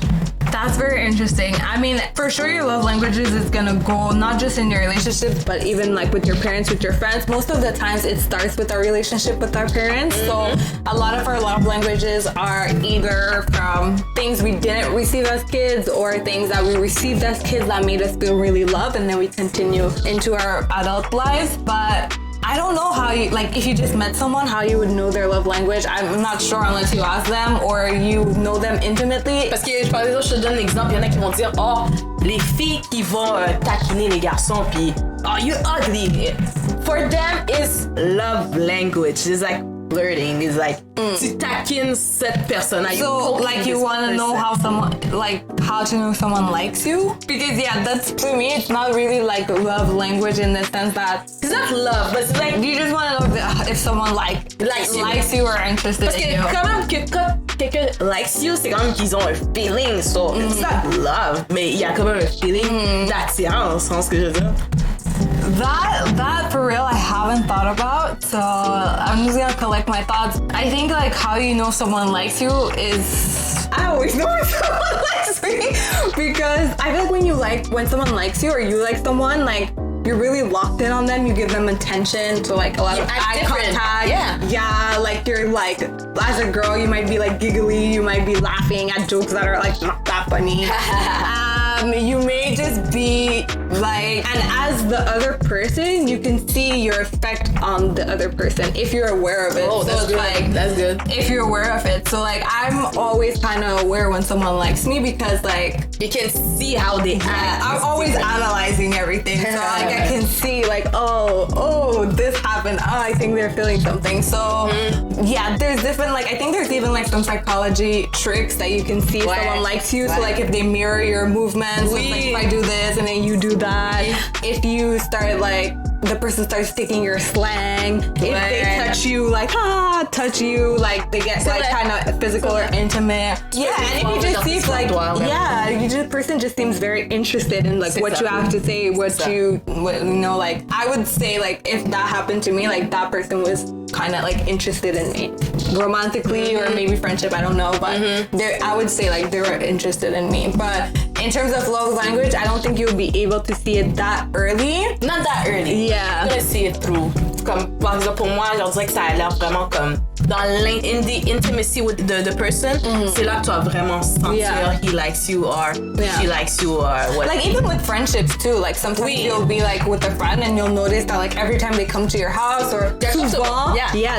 That's very interesting. I mean, for sure your love languages is gonna go not just in your relationships, but even like with your parents, with your friends. Most of the times it starts with our relationship with our parents. So a lot of our love languages are either from things we didn't receive as kids or things that we received as kids that made us feel really loved, and then we continue into our adult lives. But I don't know how you, like, if you just met someone, how you would know their love language. I'm not sure unless you ask them or you know them intimately. Parce que, par exemple, je te donne un exemple, il y en a qui vont dire, oh, les filles qui vont taquiner les garçons, puis, oh, you ugly. For them, it's love language. It's like flirting. It's like, tu taquines cette personne. So, like, you want to know how someone, like, how to know someone likes you? Because, yeah, that's, to me, it's not really like love language in the sense that it's not love, but it's like, you just want to know if someone likes you or interested in you. Parce que quand même que quand quelqu'un likes you, c'est quand même qu'ils ont un feeling. So, it's not love, mais il y a quand même un feeling d'attirance, c'est ce que je veux dire. That for real, I haven't thought about. So I'm just gonna collect my thoughts. I think like how you know someone likes you is I always know if someone likes me because I feel like when someone likes you or you like someone, like you're really locked in on them. You give them attention to like a lot of eye contact. Yeah, like you're like as a girl, you might be like giggly, you might be laughing at jokes that are like not that funny. You may just be like, and as the other person, you can see your effect on the other person if you're aware of it. Oh, that's good. Like, that's good. If you're aware of it. So like, I'm always kind of aware when someone likes me because like, you can see how they act. I'm always analyzing everything. So like, I can see like, oh, this happened. Oh, I think they're feeling something. So yeah, there's different, like, I think there's even like some psychology tricks that you can see if someone likes you. So like if they mirror your movements, so like if I do this and then you do that, if you start like, the person starts taking your slang, if they touch you, like, touch you, like they get like kind of physical or intimate. Yeah, and if you just see like, the person just seems very interested in like what you have to say, what you know, like I would say like if that happened to me, like that person was kind of like interested in me romantically or maybe friendship, I don't know, but I would say like they were interested in me. But in terms of love language, I don't think you'll be able to see it that early. Not that early. Yeah. You gotta see it through. Comme, par exemple, pour moi, je dirais que ça a l'air vraiment comme dans l'intimacy with the person, c'est là que tu vas vraiment sentir he likes you or she likes you or what. Like even with friendships too, like sometimes you'll be like with a friend and you'll notice that like every time they come to your house or souvent,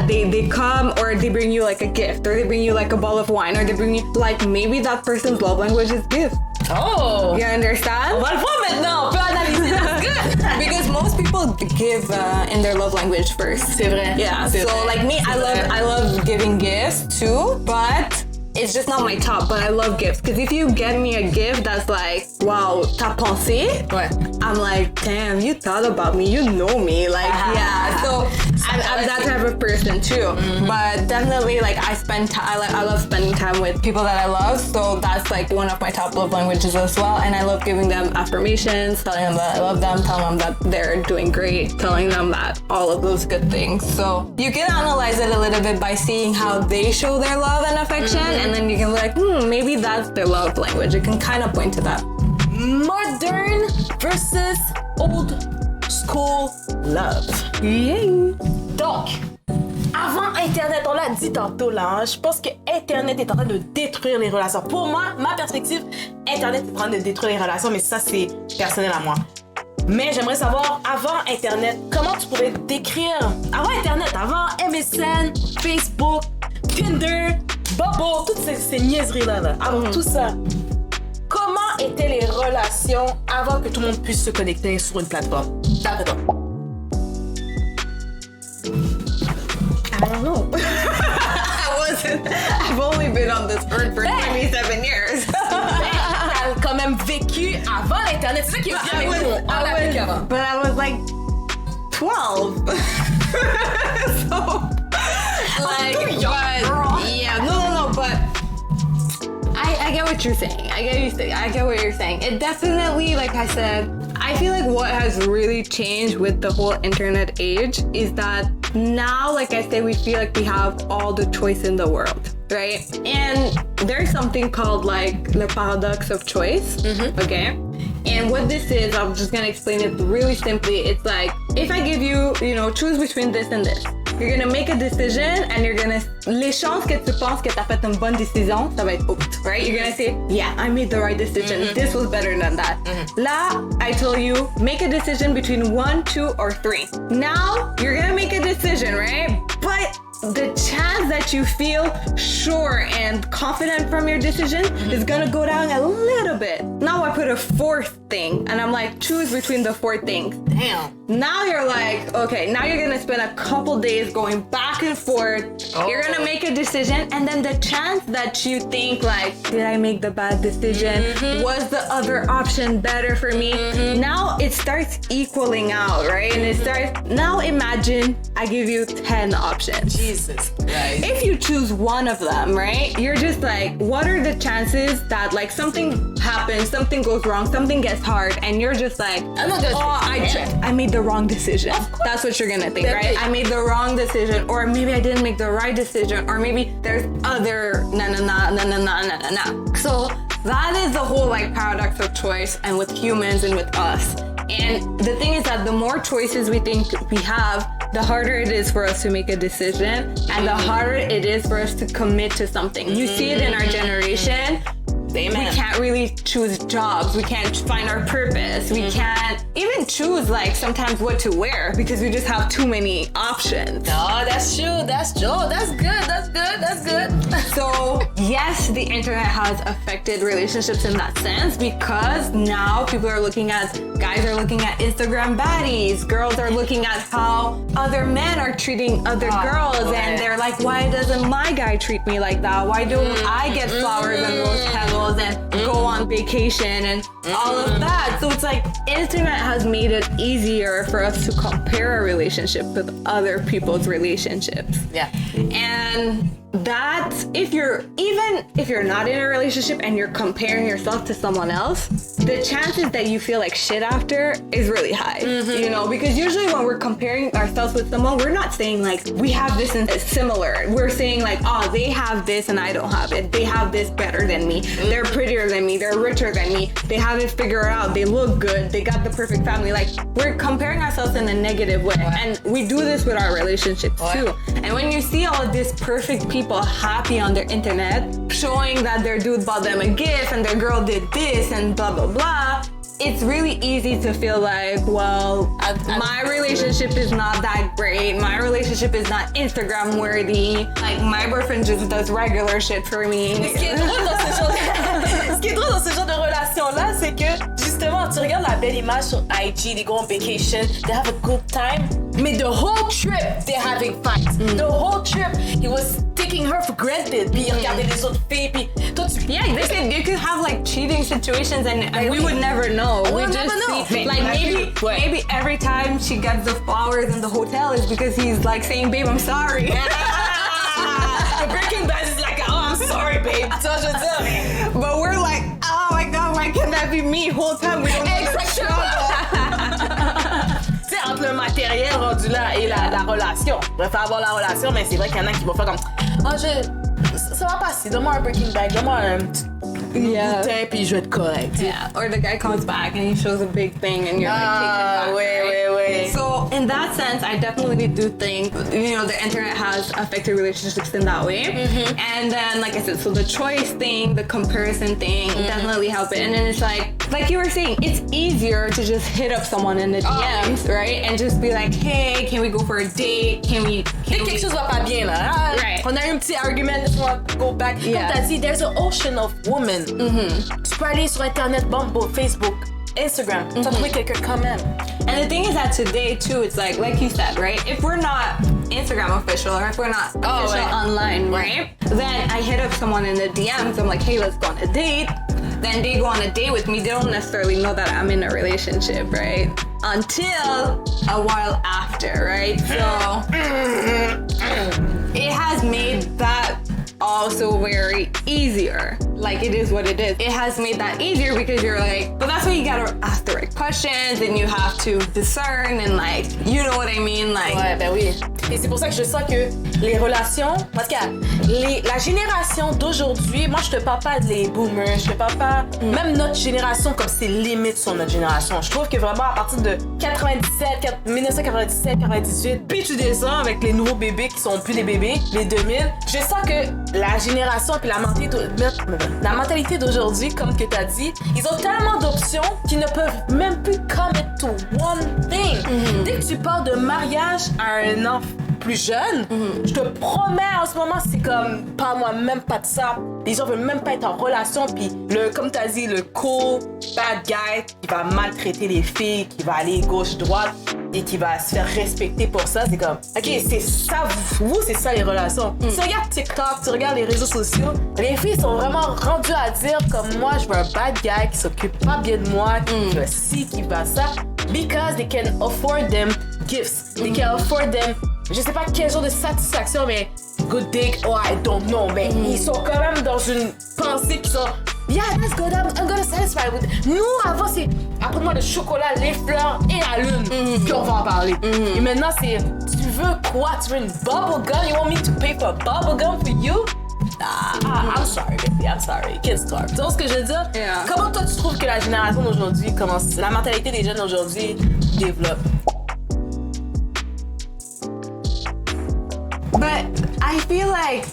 they come or they bring you like a gift or they bring you like a bottle of wine or they bring you like maybe that person's love language is gift. Oh! You understand? On va le voir maintenant. On peut analyser. That's good. Because most people give in their love language first. C'est vrai. Yeah. So like me, I love giving gifts too, but it's just not my top. But I love gifts because if you get me a gift that's like, wow, t'as pensé? Ouais. I'm like, damn, you thought about me. You know me. Like, yeah. So I'm that type of person too. But definitely, like, I love spending time with people that I love. So that's like one of my top love languages as well. And I love giving them affirmations, telling them that I love them, telling them that they're doing great, telling them that all of those good things. So you can analyze it a little bit by seeing how they show their love and affection. And then you can be like, maybe that's their love language. It can kind of point to that. Modern versus old school love. Yay. Donc, avant Internet, on l'a dit tantôt là, je pense que Internet est en train de détruire les relations. Pour moi, ma perspective, Internet est en train de détruire les relations, mais ça c'est personnel à moi. Mais j'aimerais savoir, avant Internet, comment tu pourrais décrire, avant Internet, avant MSN, Facebook, Tinder, Bubble, toutes ces niaiseries-là, avant tout ça, comment étaient les relations avant que tout le monde puisse se connecter sur une plateforme? D'après toi. I don't know. I've only been on this earth for 27 years. T'as quand même vécu avant l'Internet. C'est ça qui est bien avec nous. On l'a vécu avant. But I was like 12. So, like, but, yeah, no, but I get what you're saying. I get what you're saying. It definitely, like I said, I feel like what has really changed with the whole internet age is that now, like I said, we feel like we have all the choice in the world, right? And there's something called like the paradox of choice, okay? And what this is, I'm just gonna explain it really simply. It's like, if I give you, choose between this and this, you're gonna make a decision and you're gonna, les chances que tu penses que t'as fait une bonne décision, ça va être haute, right? You're gonna say, yeah, I made the right decision. This was better than that. Là, I told you, make a decision between 1, 2, or 3. Now, you're gonna make a decision, right? But the chance that you feel sure and confident from your decision is gonna go down a little bit. Now I put a fourth thing and I'm like, choose between the 4 things. Damn. Now you're like, okay, now you're gonna spend a couple days going back and forth. You're gonna make a decision, and then the chance that you think like, did I make the bad decision? Was the other option better for me? Now it starts equaling out, right? And it starts, now imagine I give you 10 options. Jesus Christ. if you choose one of them, right, you're just like, what are the chances that like something happens, something goes wrong, something gets hard, and you're just like, I made the wrong decision. That's what you're gonna think, right? I made the wrong decision, or maybe I didn't make the right decision, or maybe there's other na. So that is the whole like paradox of choice, and with humans and with us. And the thing is that the more choices we think we have, the harder it is for us to make a decision, and the harder it is for us to commit to something. You see it in our generation. Amen. We can't really choose jobs. We can't find our purpose. We can't even choose like sometimes what to wear because we just have too many options. No, that's true. That's true. That's good. So yes, the internet has affected relationships in that sense, because now people are looking at, guys are looking at Instagram baddies, girls are looking at how other men are treating other girls, and they're like, why doesn't my guy treat me like that? Why don't I get flowers and rose petals and go on vacation and all of that? So it's like internet has made it easier for us to compare our relationship with other people's relationships. Yeah. And that if you're not in a relationship and you're comparing yourself to someone else, the chances that you feel like shit after is really high. You know, because usually when we're comparing ourselves with someone, we're not saying like we have this and it's similar. We're saying like, oh, they have this and I don't have it. They have this better than me. They're prettier than me. They're richer than me. They have it figured out. They look good. They got the perfect family. Like, we're comparing ourselves in a negative way. And we do this with our relationships too. And when you see all of these perfect people happy on their internet, showing that their dude bought them a gift and their girl did this and blah, blah, blah, it's really easy to feel like, well, my relationship is not that great. My relationship is not Instagram worthy. Like, my boyfriend just does regular shit for me. Ce qui est drôle dans ce genre de relation-là, c'est que justement, tu regardes la belle image sur IG, they go on vacation, they have a good time, mais the whole trip, they're having fights. The whole trip, he was taking her for granted, puis il regardait les autres filles, puis toi tu... Yeah, you could have like cheating situations and we would never know. We'll never know. Like maybe every time she gets the flowers in the hotel is because he's like saying, babe, I'm sorry. The Breaking Bad is like, oh, I'm sorry, babe. Tu vois, je veux dire. But we're like, oh my God, why can't that be me? Whole time we don't know the struggle. Tu sais, entre le matériel rendu là et la relation. On va faire avoir la relation, mais c'est vrai qu'il y en a qui vont faire comme, oh, ça va passer, donne-moi un Breaking Bad, donne-moi un petit bouteille, puis je vais être correct. Yeah, or the guy comes back and he shows a big thing and you're like, take it back. Wait. So in that sense, I definitely do think, you know, the internet has affected relationships in that way. And then, like I said, so the choice thing, the comparison thing, definitely help it. And then it's like you were saying, it's easier to just hit up someone in the DMs, right? And just be like, hey, can we go for a date? Quelque chose va pas bien là. Right. On a eu un petit argument, let's go back. Comme t'as dit, there's an ocean of women. Tu peux aller sur Internet, Bumble, Facebook, Instagram. Tu vas trouver quelqu'un quand même. And the thing is that today too, it's like you said, right? If we're not Instagram official or if we're not official online, right? Then I hit up someone in the DMs. I'm like, hey, let's go on a date. Then they go on a date with me. They don't necessarily know that I'm in a relationship, right? Until a while after, right? So it has made that also very easier. Like, it is what it is. It has made that easier because you're like, but that's why you gotta ask the right questions and you have to discern and like, you know what I mean? Like, ouais, ben oui. Et c'est pour ça que je sens que les relations, en tout cas, la génération d'aujourd'hui, moi je te parle pas des boomers, je te parle pas, même notre génération, comme c'est limite sur notre génération. Je trouve que vraiment à partir de 1997, 98, puis tu descends avec les nouveaux bébés qui sont plus des bébés, les 2000, je sens que la génération puis la mentalité d'aujourd'hui, comme que t'as dit, ils ont tellement d'options qu'ils ne peuvent même plus commit to one thing. Dès que tu parles de mariage à un enfant plus jeune, je te promets en ce moment, c'est comme, parle-moi même pas de ça. Les gens veulent même pas être en relation, puis comme t'as dit, le cool bad guy qui va maltraiter les filles, qui va aller gauche-droite et qui va se faire respecter pour ça, c'est comme, ok, c'est ça, vous, c'est ça les relations. Tu regardes TikTok, tu regardes les réseaux sociaux, les filles sont vraiment rendues à dire comme moi, je veux un bad guy qui s'occupe pas bien de moi, qui va ci, qui va ça, because they can afford them gifts, they can afford them, je sais pas quel genre de satisfaction, mais good dick, oh I don't know, mais ils sont quand même dans une pensée qui sont yeah, that's good, I'm gonna satisfy with it. Nous, avant, c'est apprends-moi le chocolat, les fleurs et la lune, puis on va en parler. Et maintenant, c'est tu veux quoi? Tu veux une bubble gum? You want me to pay for a bubble gum for you? I'm sorry, baby, I'm sorry. Kids starve. Tu vois ce que je veux dire? Yeah. Comment toi, tu trouves que la génération d'aujourd'hui, la mentalité des jeunes d'aujourd'hui développe? But I feel like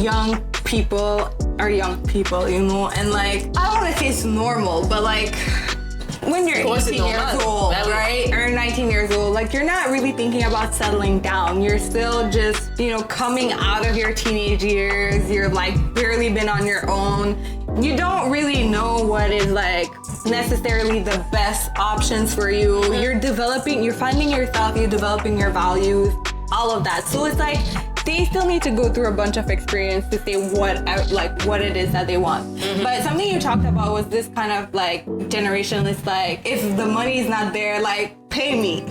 young people are young people, you know, and like I don't want to say it's normal, but like when you're 18 years old, right, or 19 years old, like you're not really thinking about settling down. You're still just, you know, coming out of your teenage years. You're like barely been on your own. You don't really know what is like necessarily the best options for you. You're finding yourself, you're developing your values, all of that. So it's like they still need to go through a bunch of experience to say what it is that they want. But something you talked about was this kind of like generation. It's like, if the money is not there, like pay me.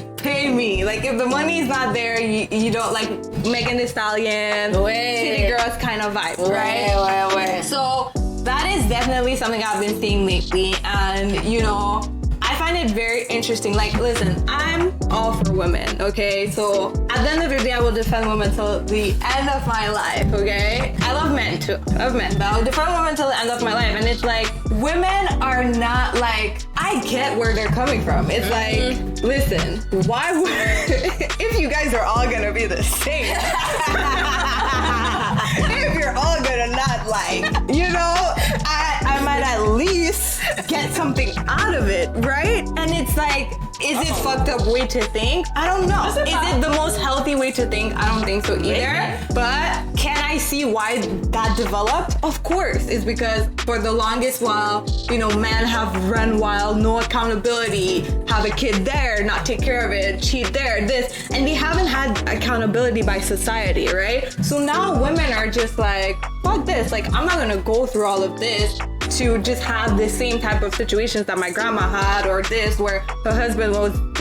Like if the money is not there, you don't like Megan Thee Stallion, City Girls kind of vibe, right? So that is definitely something I've been seeing lately, and you know, I find it very interesting. Like, listen, I'm all for women, okay? So at the end of the day, I will defend women till the end of my life, okay? I love men too. I love men, but I will defend women till the end of my life. And it's like, women are not like, I get where they're coming from. It's like, listen, why would, if you guys are all gonna be the same, if you're all gonna not like, you know, I might at least get something out of it, right? And it's like, is it fucked up way to think? I don't know. Is it the most healthy way to think? I don't think so either. But can I see why that developed? Of course. It's because for the longest while, you know, men have run wild, no accountability, have a kid there, not take care of it, cheat there, this, and they haven't had accountability by society, right? So now women are just like, fuck this, like I'm not gonna go through all of this to just have the same type of situations that my grandma had, or this where her husband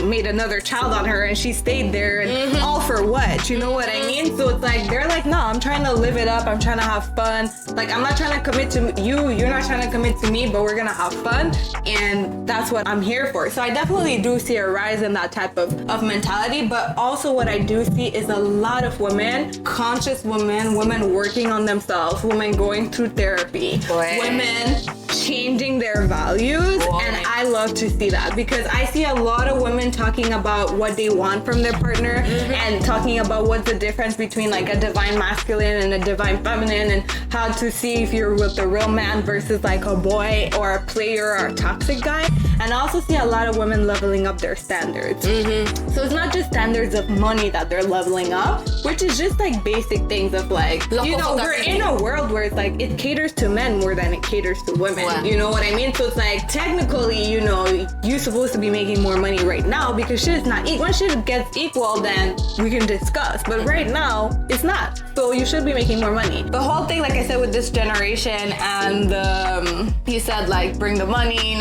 made another child on her and she stayed there, and all for what? You know what I mean? So it's like, they're like, no, I'm trying to live it up, I'm trying to have fun. Like, I'm not trying to commit to you, you're not trying to commit to me, but we're gonna have fun, and that's what I'm here for. So I definitely do see a rise in that type of mentality, but also what I do see is a lot of women, conscious women working on themselves, women going through therapy, women changing their values, and I love to see that, because I see a lot of women talking about what they want from their partner, and talking about what's the difference between like a divine masculine and a divine feminine, and how to see if you're with a real man versus like a boy or a player or a toxic guy. And I also see a lot of women leveling up their standards. So it's not just standards of money that they're leveling up, which is just like basic things of like, you know, we're in a world where it's like it caters to men more than it caters to women. You know what I mean? So it's like, technically, you know, you're supposed to be making more money right now because shit is not equal. When shit gets equal, then we can discuss. But right now, it's not. So you should be making more money. The whole thing, like I said, with this generation, and he said like, bring the money,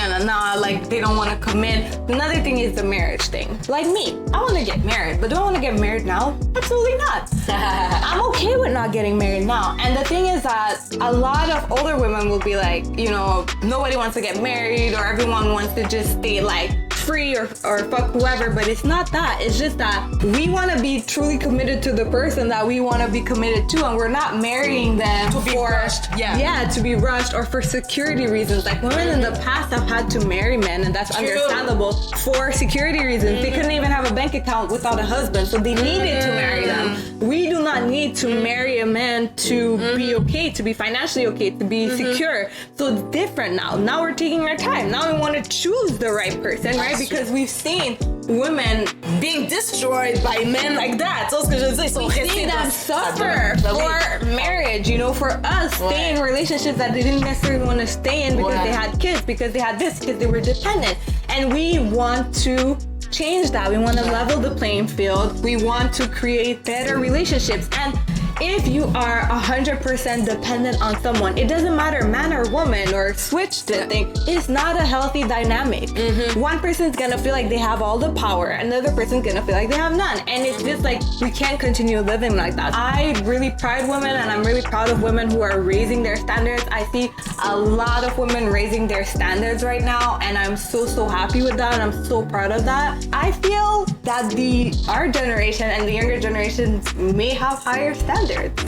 like they don't want to commit. Another thing is the marriage thing. Like me, I want to get married, but do I want to get married now? Absolutely not. I'm okay with not getting married now. And the thing is that a lot of older women will be like, you know, nobody wants to get married, or everyone wants to just stay like free or fuck whoever. But it's not that. It's just that we want to be truly committed to the person that we want to be committed to, and we're not marrying them to be rushed. To be rushed, or for security reasons. Like, women in the past have had to marry men, and that's understandable, for security reasons. They couldn't even have a bank account without a husband, so they needed to marry them. We do not need to marry a man to be okay, to be financially okay, to be secure. So it's different now. Now we're taking our time. Now we want to choose the right person, right? Because we've seen women being destroyed by men like that. So we've seen them suffer for marriage, you know, for us, stay in relationships that they didn't necessarily want to stay in because they had kids, because they had this, because they were dependent. And we want to change that. We want to level the playing field. We want to create better relationships. And if you are 100% dependent on someone, it doesn't matter man or woman or switch the thing, it's not a healthy dynamic. One person's gonna feel like they have all the power, another person's gonna feel like they have none, and it's just like we can't continue living like that. I really pride women, and I'm really proud of women who are raising their standards. I see a lot of women raising their standards right now, and I'm so happy with that, and I'm so proud of that. I feel that our generation and the younger generations may have higher standards.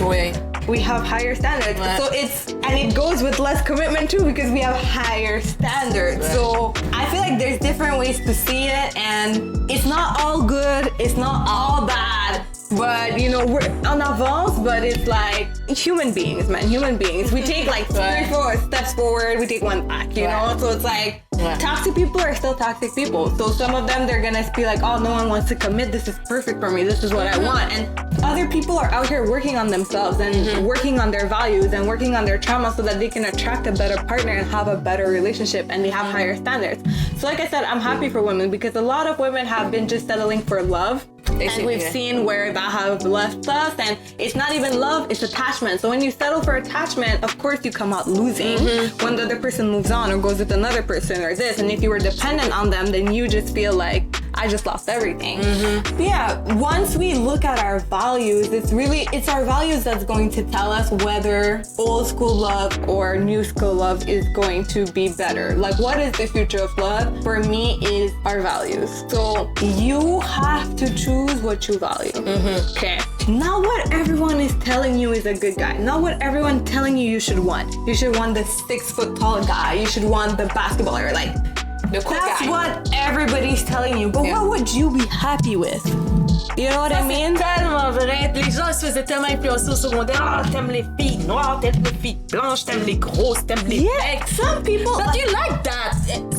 We have higher standards. So it goes with less commitment too, because we have higher standards. So I feel like there's different ways to see it, and it's not all good, it's not all bad. But we're en avance, but it's like human beings, man. Human beings. We take like 3-4 steps forward, we take one back, you know? So it's like toxic people are still toxic people. So some of them, they're gonna be like, oh, no one wants to commit, this is perfect for me, this is what I want. And other people are out here working on themselves and working on their values and working on their trauma so that they can attract a better partner and have a better relationship, and they have higher standards. So like I said, I'm happy for women, because a lot of women have been just settling for love. And we've seen where that has left us, and it's not even love, it's attachment. So when you settle for attachment, of course you come out losing when the other person moves on or goes with another person or this. And if you were dependent on them, then you just feel like, I just lost everything. Yeah, once we look at our values, it's our values that's going to tell us whether old school love or new school love is going to be better. Like, what is the future of love? For me, is our values. So you have to choose what you value. Okay. Not what everyone is telling you is a good guy. Not what everyone's telling you should want. You should want the 6 foot tall guy. You should want the basketballer. Like, that's what everybody's telling you. But what would you be happy with? You know what I mean? C'est tellement vrai. Les gens se faisaient tellement influencer au secondaire. Ah, t'aimes les filles noires, t'aimes les filles blanches, t'aimes les grosses, t'aimes les mecs. Some people. But you like that.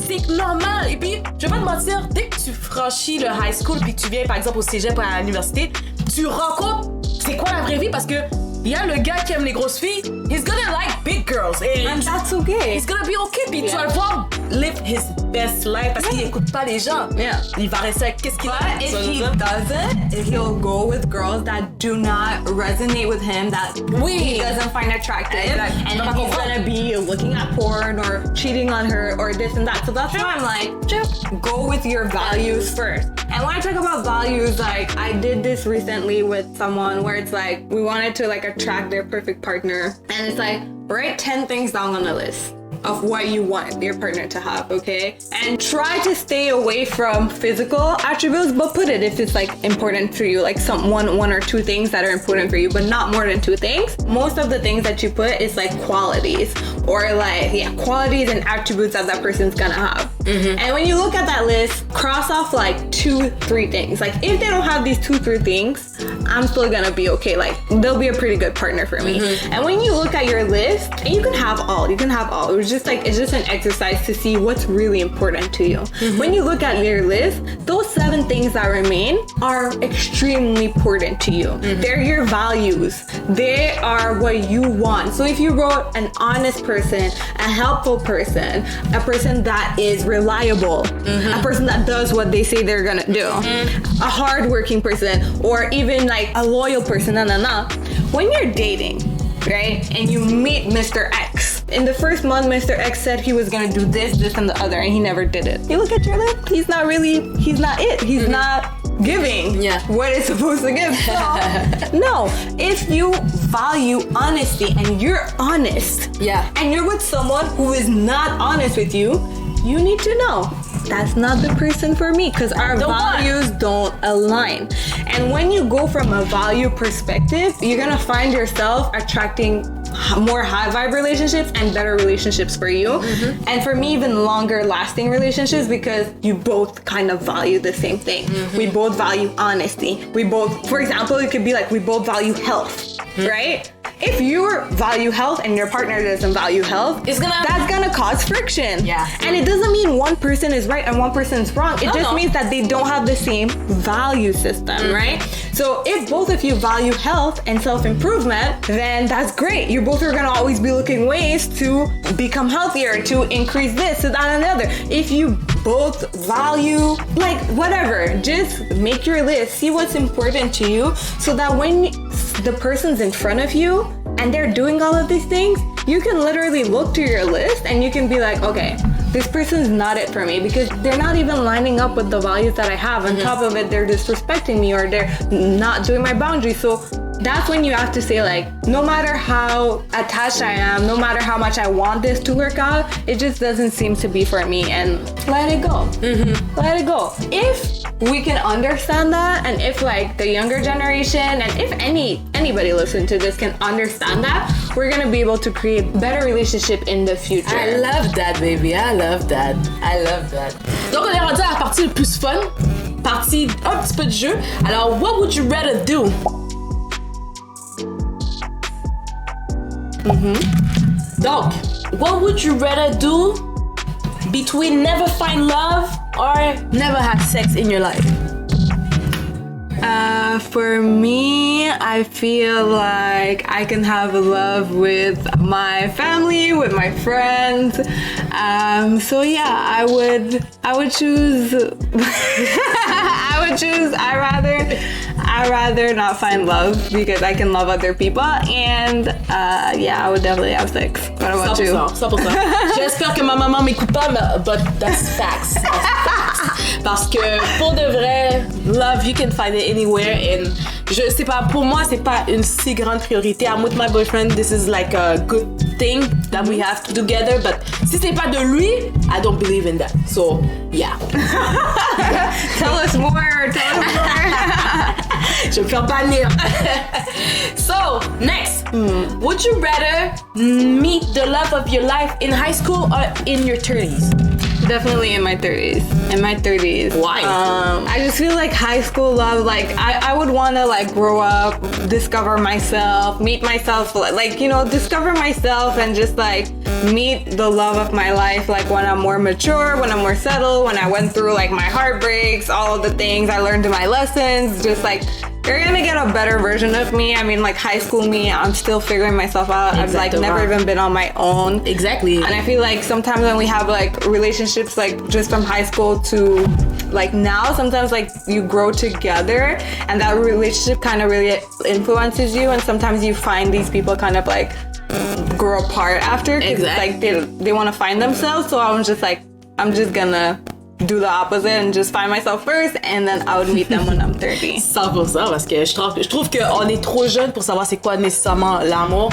C'est normal. Et puis, je vais pas te mentir, dès que tu franchis le high school puis que tu viens, par exemple, au cégep à l'université, tu rencontres c'est quoi la vraie vie, parce que il y a le gars qui aime les grosses filles, he's gonna like big girls. And that's okay. He's gonna be okay. Puis tu vas le voir live his best life parce qu'il écoute pas les gens. Il va rester avec qu'est-ce qu'il a. But if he doesn't, he'll go with girls that do not resonate with him, that he doesn't find attractive. And then he's gonna be looking at porn or cheating on her or this and that. So that's why I'm like, just go with your values first. And when I talk about values, like, I did this recently with someone where it's like, we wanted to like attract their perfect partner. And it's like, write 10 things down on the list of what you want your partner to have, okay? And try to stay away from physical attributes, but put it if it's like important for you, like one or two things that are important for you, but not more than 2 things. Most of the things that you put is like qualities, or like, qualities and attributes that person's gonna have. And when you look at that list, cross off like 2-3 things. Like, if they don't have these 2-3 things, I'm still gonna be okay. Like, they'll be a pretty good partner for me. And when you look at your list, and you can have all. It's just an exercise to see what's really important to you. When you look at your list, those 7 things that remain are extremely important to you. They're your values. They are what you want. So if you wrote an honest person, a helpful person, a person that is reliable, a person that does what they say they're gonna do, a hardworking person, or even like a loyal person, when you're dating, right, and you meet Mr. X, in the first month, Mr. X said he was gonna do this, and the other, and he never did it. You look at your list, he's not it. He's not giving what it's supposed to give. So, no, if you value honesty and you're honest, and you're with someone who is not honest with you, you need to know that's not the person for me, because our values don't align. And when you go from a value perspective, you're gonna find yourself attracting more high vibe relationships and better relationships for you. And for me, even longer lasting relationships, because you both kind of value the same thing. We both value honesty. We both, for example, it could be like we both value health, right? If you value health and your partner doesn't value health, that's gonna cause friction. And it doesn't mean one person is right and one person is wrong. It just means that they don't have the same value system, right? So if both of you value health and self-improvement, then that's great. You both are gonna always be looking ways to become healthier, to increase this, to that, and the other. If you both value, like, whatever, just make your list, see what's important to you, so that when the person's in front of you and they're doing all of these things, you can literally look to your list and you can be like, okay, this person's not it for me because they're not even lining up with the values that I have. On top of it, they're disrespecting me or they're not doing my boundaries. So that's when you have to say, like, no matter how attached I am, no matter how much I want this to work out, it just doesn't seem to be for me, and let it go. Let it go. If we can understand that, and if like the younger generation, and if anybody listening to this can understand that, we're gonna be able to create better relationship in the future. I love that, baby. I love that. I love that. Donc, on est rendu à la partie le plus fun, partie un petit peu de jeu. Alors, what would you rather do? Donc, what would you rather do between never find love or never have sex in your life? For me, I feel like I can have love with my family, with my friends. So yeah, I would choose. I rather not find love because I can love other people, and yeah, I would definitely have sex. What about you? 100%. J'espère que ma maman m'écoute pas, but that's facts. Parce que pour de vrai, love, you can find it anywhere, and je sais pas, pour moi, c'est pas une si grande priorité. I'm with my boyfriend, this is like a good thing that we have to do together, but si c'est pas de lui, I don't believe in that. So, yeah. Tell us more. Je vais me faire bannir. So, next. Would you rather meet the love of your life in high school or in your 30s? Definitely in my 30s. In my 30s. Why? I just feel like high school love, like I would want to like grow up, discover myself, meet myself, like, you know, discover myself and just like meet the love of my life, like when I'm more mature, when I'm more settled, when I went through like my heartbreaks, all of the things I learned in my lessons, just like you're gonna get a better version of me. I mean, like high school me, I'm still figuring myself out. Exactly. I've like never even been on my own. Exactly. And I feel like sometimes when we have like relationships like just from high school to like now, sometimes like you grow together and that relationship kind of really influences you, and sometimes you find these people kind of like grow apart after because exactly. like they want to find themselves. So I was just like, I'm just gonna do the opposite and just find myself first, and then I would meet them when I'm 30. 100%, parce que je trouve qu'on est trop jeune pour savoir c'est quoi nécessairement l'amour.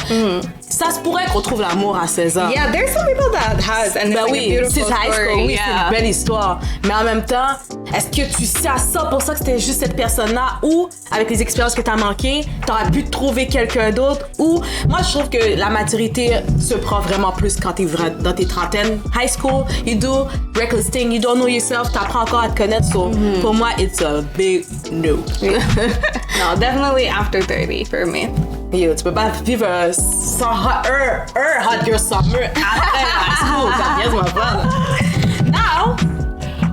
Ça se pourrait qu'on trouve l'amour à 16 ans. Yeah, there's some people that has, and ben it's oui, like a beautiful c'est high school, story. oui, c'est une belle histoire. Mais en même temps, est-ce que tu sais à 100% que c'était juste cette personne-là, ou avec les expériences que t'as manquées, t'aurais pu trouver quelqu'un d'autre? Ou moi, je trouve que la maturité se prend vraiment plus quand t'es dans tes trentaines. High school, you do reckless thing, you don't know yourself, t'apprends encore à te connaître. So, pour moi, it's a big no. No, definitely after 30 for me. Yo, tu peux pas vivre sans un hot girl summer après high school. Yes, my brother. Now,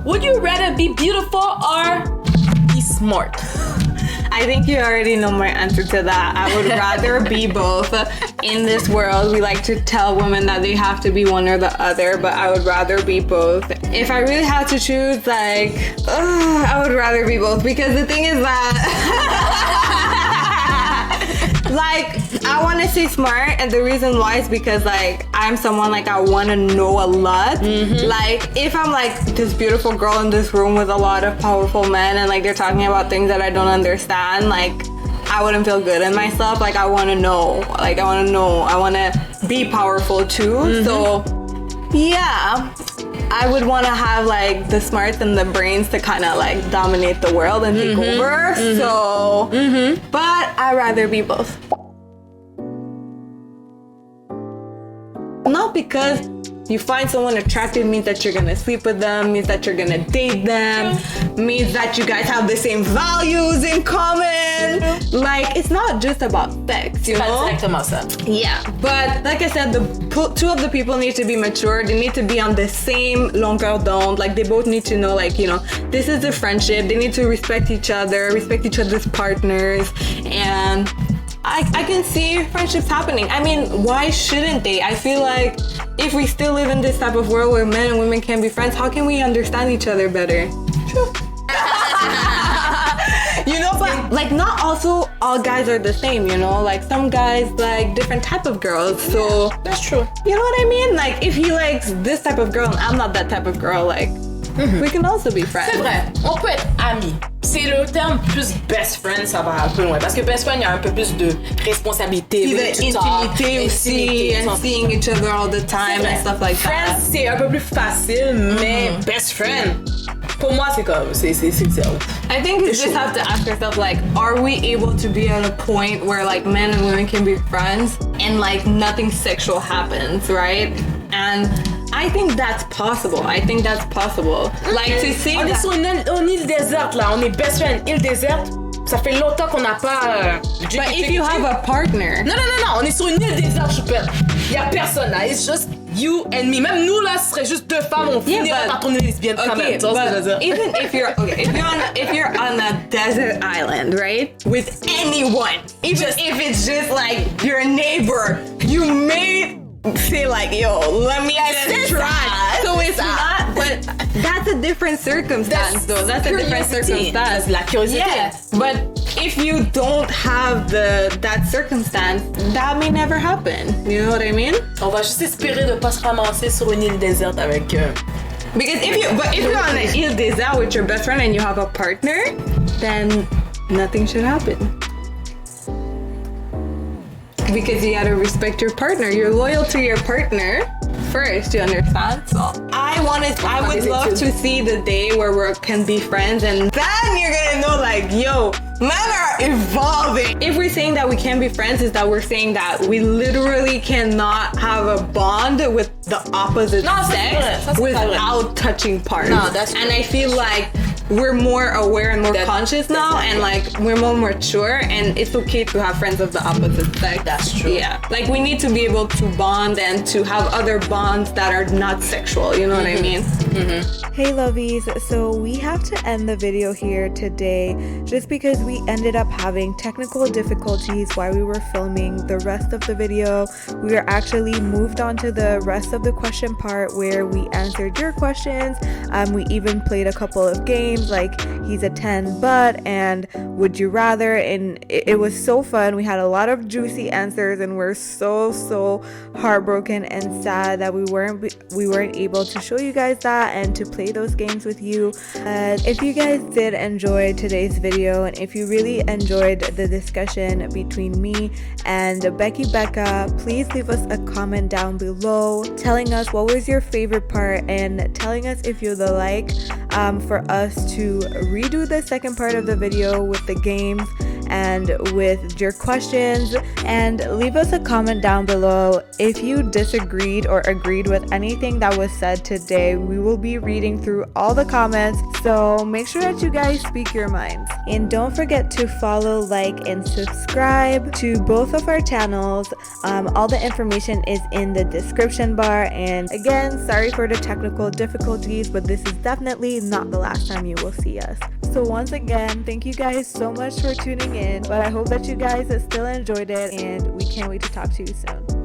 would you rather be beautiful or be smart? I think you already know my answer to that. I would rather be both. In this world, we like to tell women that they have to be one or the other, but I would rather be both. If I really had to choose, like, I would rather be both, because the thing is that like, I want to say smart, and the reason why is because like I'm someone like I want to know a lot. Like, if I'm like this beautiful girl in this room with a lot of powerful men and like they're talking about things that I don't understand, like I wouldn't feel good in myself. Like, I want to know. Like, I want to be powerful too. So yeah, I would want to have like the smarts and the brains to kind of like dominate the world and take over. So, but I'd rather be both. Not because you find someone attractive means that you're gonna sleep with them, means that you're gonna date them, means that you guys have the same values in common. Like, it's not just about sex, you know? Yeah, but like I said, two of the people need to be mature. They need to be on the same longueur d'onde. Like, they both need to know, like, you know, this is a friendship. They need to respect each other, respect each other's partners, and I can see friendships happening. I mean, why shouldn't they? I feel like if we still live in this type of world where men and women can be friends, how can we understand each other better? True. You know, but like not also all guys are the same, you know, like some guys like different type of girls, so that's true. You know what I mean? Like if he likes this type of girl and I'm not that type of girl, like we can also be friends. C'est vrai, on peut être amis. C'est le terme plus best friend, ça va un peu loin. Parce que best friend, il y a un peu plus de responsabilité, de intimité aussi, and seeing each other all the time and stuff like that. Friends, c'est un peu plus facile, mais best friend, pour moi, c'est comme, c'est zéro. I think you just have to ask yourself, like, are we able to be at a point where, like, men and women can be friends and, like, nothing sexual happens, right? And I think that's possible. Like, to see on est sur une île déserte, là. On est best friend, île déserte. Ça fait longtemps qu'on n'a pas... But if you have a partner... Non. On est sur une île déserte, choupette. Il y a personne, là. It's just you and me. Même nous, là, ce serait juste deux femmes. On finirait par tourner lesbienne quand même. But even if you're... Okay, if you're on a desert island, right? With anyone. Even if it's just, like, your neighbor. You may... say like, yo, let me just try. So it's not, but that's a different circumstance though. That's a different circumstance. La curiosité. Yeah, but if you don't have that circumstance, that may never happen. You know what I mean? On va juste espérer de pas se ramasser sur une île déserte avec because if you're on an île déserte with your best friend and you have a partner, then nothing should happen. Because you gotta respect your partner. You're loyal to your partner first, you understand? So I would love to see the day where we can be friends, and then you're gonna know, like, yo, men are evolving. If we're saying that we can't be friends, is that we're saying that we literally cannot have a bond with the opposite sex without touching parts. No, that's true. And I feel like we're more aware and more conscious now, and like we're more mature, and it's okay to have friends of the opposite sex. That's true. Yeah, like we need to be able to bond and to have other bonds that are not sexual, you know what I mean? Hey lovies, so we have to end the video here today just because we ended up having technical difficulties while we were filming the rest of the video. We were actually moved on to the rest of the question part where we answered your questions. We even played a couple of games like He's a 10 But and Would You Rather, and it was so fun. We had a lot of juicy answers, and we're so heartbroken and sad that we weren't able to show you guys that and to play those games with you. If you guys did enjoy today's video, and if you really enjoyed the discussion between me and BeckyBecca, please leave us a comment down below telling us what was your favorite part and telling us if you'd like for us to redo the second part of the video with the games and with your questions. And leave us a comment down below if you disagreed or agreed with anything that was said today. We will be reading through all the comments, so make sure that you guys speak your minds. And don't forget to follow, like, and subscribe to both of our channels. All the information is in the description bar. And again, sorry for the technical difficulties, but this is definitely not the last time you will see us. So once again, thank you guys so much for tuning in, but I hope that you guys still enjoyed it, and we can't wait to talk to you soon.